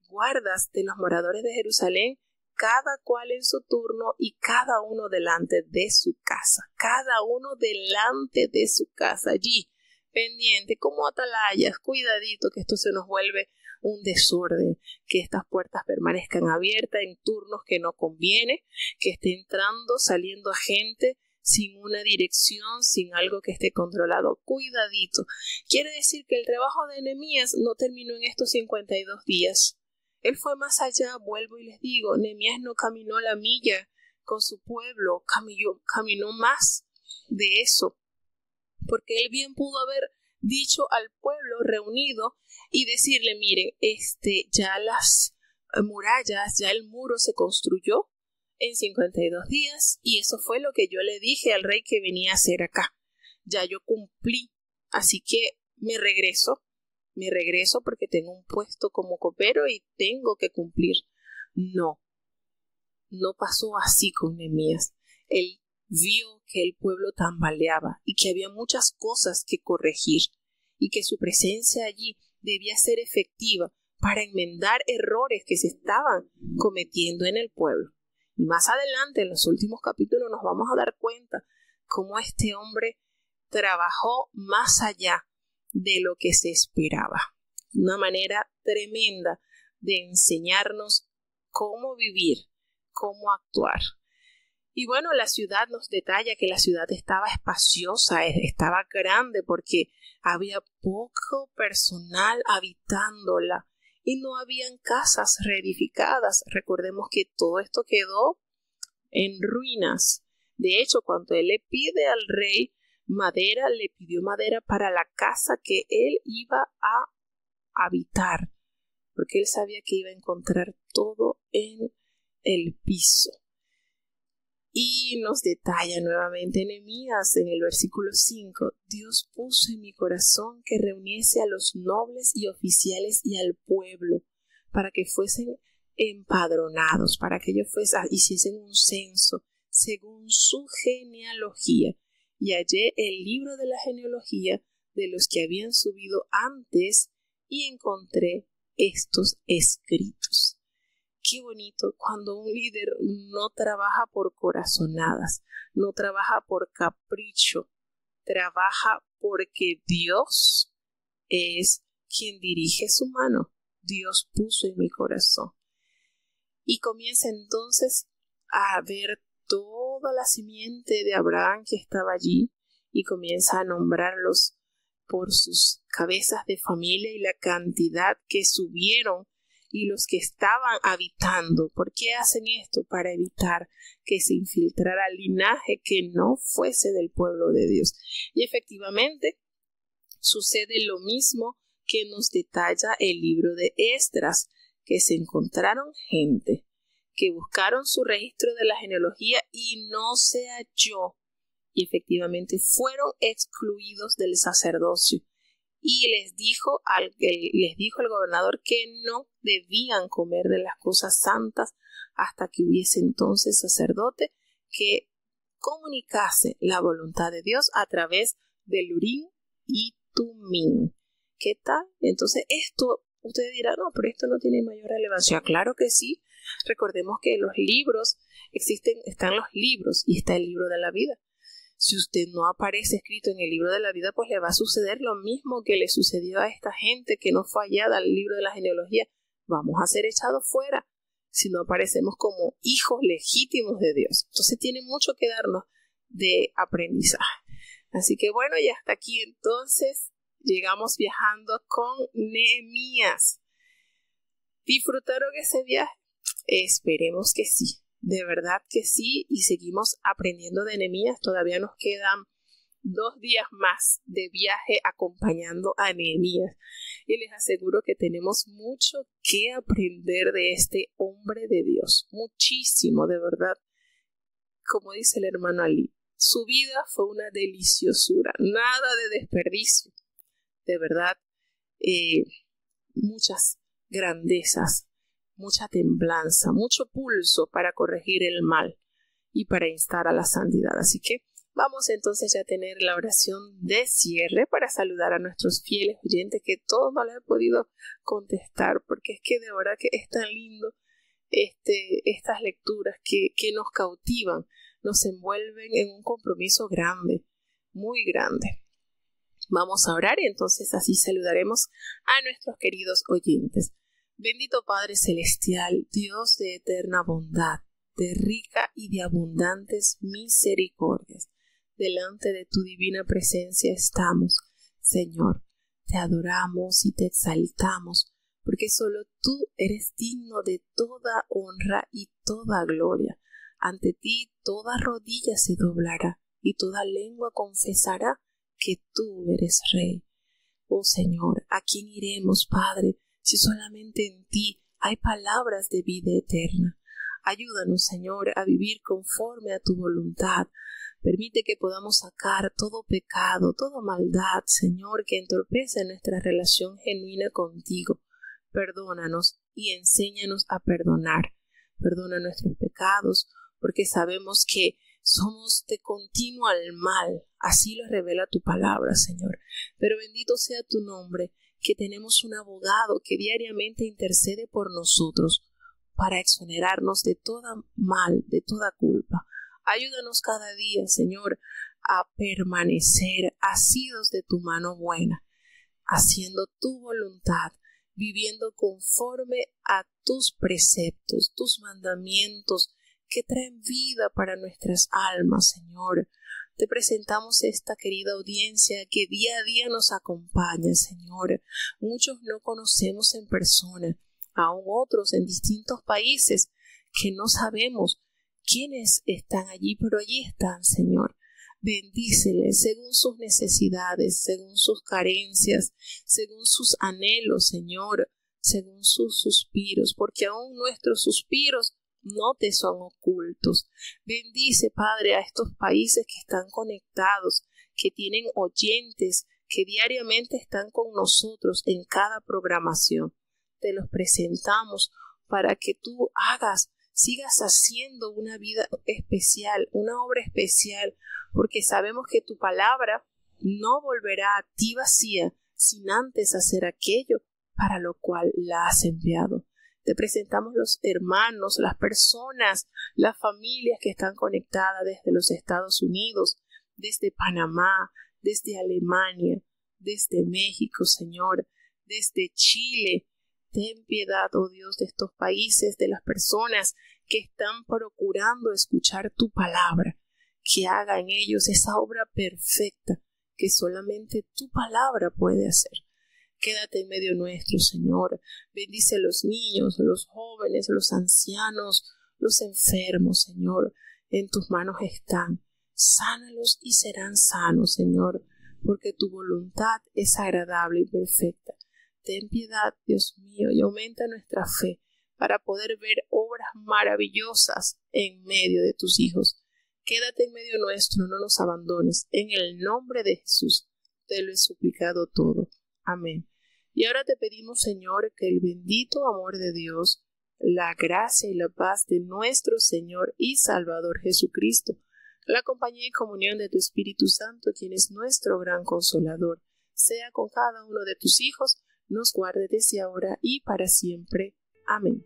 guardas de los moradores de Jerusalén, cada cual en su turno y cada uno delante de su casa, allí pendiente, como atalayas, cuidadito que esto se nos vuelve un desorden, que estas puertas permanezcan abiertas en turnos que no conviene, que esté entrando, saliendo gente sin una dirección, sin algo que esté controlado. Cuidadito. Quiere decir que el trabajo de Nehemías no terminó en estos 52 días. Él fue más allá, vuelvo y les digo, Nehemías no caminó la milla con su pueblo, caminó más de eso, porque él bien pudo haber dicho al pueblo reunido y decirle, miren, ya las murallas, ya el muro se construyó en 52 días y eso fue lo que yo le dije al rey que venía a hacer acá. Ya yo cumplí, así que me regreso porque tengo un puesto como copero y tengo que cumplir. No pasó así con Nehemías. Él vio que el pueblo tambaleaba y que había muchas cosas que corregir y que su presencia allí debía ser efectiva para enmendar errores que se estaban cometiendo en el pueblo. Y más adelante, en los últimos capítulos, nos vamos a dar cuenta cómo este hombre trabajó más allá de lo que se esperaba. Una manera tremenda de enseñarnos cómo vivir, cómo actuar. Y bueno, la ciudad nos detalla que la ciudad estaba espaciosa, estaba grande porque había poco personal habitándola y no habían casas reedificadas. Recordemos que todo esto quedó en ruinas. De hecho, cuando él le pide al rey madera, le pidió madera para la casa que él iba a habitar, porque él sabía que iba a encontrar todo en el piso. Y nos detalla nuevamente Nehemías en el versículo 5, Dios puso en mi corazón que reuniese a los nobles y oficiales y al pueblo para que fuesen empadronados, para que ellos hiciesen un censo según su genealogía. Y hallé el libro de la genealogía de los que habían subido antes y encontré estos escritos. Qué bonito cuando un líder no trabaja por corazonadas, no trabaja por capricho, trabaja porque Dios es quien dirige su mano. Dios puso en mi corazón. Y comienza entonces a ver toda la simiente de Abraham que estaba allí y comienza a nombrarlos por sus cabezas de familia y la cantidad que subieron y los que estaban habitando. ¿Por qué hacen esto? Para evitar que se infiltrara linaje que no fuese del pueblo de Dios. Y efectivamente sucede lo mismo que nos detalla el libro de Esdras, que se encontraron gente que buscaron su registro de la genealogía y no se halló, y efectivamente fueron excluidos del sacerdocio. Y les dijo el gobernador que no debían comer de las cosas santas hasta que hubiese entonces sacerdote que comunicase la voluntad de Dios a través del Urim y Tumim. ¿Qué tal? Entonces esto, ustedes dirán, no, pero esto no tiene mayor relevancia. Claro que sí. Recordemos que los libros están los libros y está el libro de la vida. Si usted no aparece escrito en el libro de la vida, pues le va a suceder lo mismo que le sucedió a esta gente que no fue hallada al libro de la genealogía. Vamos a ser echados fuera si no aparecemos como hijos legítimos de Dios. Entonces tiene mucho que darnos de aprendizaje. Así que bueno, y hasta aquí entonces llegamos viajando con Nehemías. ¿Disfrutaron ese viaje? Esperemos que sí. De verdad que sí, y seguimos aprendiendo de Nehemías. Todavía nos quedan 2 días más de viaje acompañando a Nehemías. Y les aseguro que tenemos mucho que aprender de este hombre de Dios. Muchísimo, de verdad. Como dice el hermano Ali, su vida fue una deliciosura, nada de desperdicio. De verdad, muchas grandezas, mucha templanza, mucho pulso para corregir el mal y para instar a la santidad. Así que vamos entonces ya a tener la oración de cierre para saludar a nuestros fieles oyentes, que todos no les he podido contestar, porque es que de verdad que es tan lindo estas lecturas que nos cautivan, nos envuelven en un compromiso grande, muy grande. Vamos a orar y entonces así saludaremos a nuestros queridos oyentes. Bendito Padre Celestial, Dios de eterna bondad, de rica y de abundantes misericordias, delante de tu divina presencia estamos, Señor. Te adoramos y te exaltamos, porque solo tú eres digno de toda honra y toda gloria. Ante ti toda rodilla se doblará y toda lengua confesará que tú eres Rey. Oh Señor, ¿a quién iremos, Padre, si solamente en ti hay palabras de vida eterna? Ayúdanos, Señor, a vivir conforme a tu voluntad. Permite que podamos sacar todo pecado, toda maldad, Señor, que entorpece nuestra relación genuina contigo. Perdónanos y enséñanos a perdonar. Perdona nuestros pecados, porque sabemos que somos de continuo al mal. Así lo revela tu palabra, Señor. Pero bendito sea tu nombre, que tenemos un abogado que diariamente intercede por nosotros para exonerarnos de toda mal, de toda culpa. Ayúdanos cada día, Señor, a permanecer asidos de tu mano buena, haciendo tu voluntad, viviendo conforme a tus preceptos, tus mandamientos que traen vida para nuestras almas, Señor. Te presentamos esta querida audiencia que día a día nos acompaña, Señor. Muchos no conocemos en persona, aún otros en distintos países que no sabemos quiénes están allí, pero allí están, Señor. Bendíceles según sus necesidades, según sus carencias, según sus anhelos, Señor, según sus suspiros, porque aún nuestros suspiros no te son ocultos. Bendice, Padre, a estos países que están conectados, que tienen oyentes, que diariamente están con nosotros en cada programación. Te los presentamos para que tú sigas haciendo una vida especial, una obra especial, porque sabemos que tu palabra no volverá a ti vacía sin antes hacer aquello para lo cual la has enviado. Te presentamos los hermanos, las personas, las familias que están conectadas desde los Estados Unidos, desde Panamá, desde Alemania, desde México, Señor, desde Chile. Ten piedad, oh Dios, de estos países, de las personas que están procurando escuchar tu palabra, que haga en ellos esa obra perfecta que solamente tu palabra puede hacer. Quédate en medio nuestro, Señor. Bendice a los niños, a los jóvenes, a los ancianos, los enfermos, Señor. En tus manos están. Sánalos y serán sanos, Señor, porque tu voluntad es agradable y perfecta. Ten piedad, Dios mío, y aumenta nuestra fe para poder ver obras maravillosas en medio de tus hijos. Quédate en medio nuestro, no nos abandones. En el nombre de Jesús te lo he suplicado todo. Amén. Y ahora te pedimos, Señor, que el bendito amor de Dios, la gracia y la paz de nuestro Señor y Salvador Jesucristo, la compañía y comunión de tu Espíritu Santo, quien es nuestro gran consolador, sea con cada uno de tus hijos, nos guarde desde ahora y para siempre. Amén.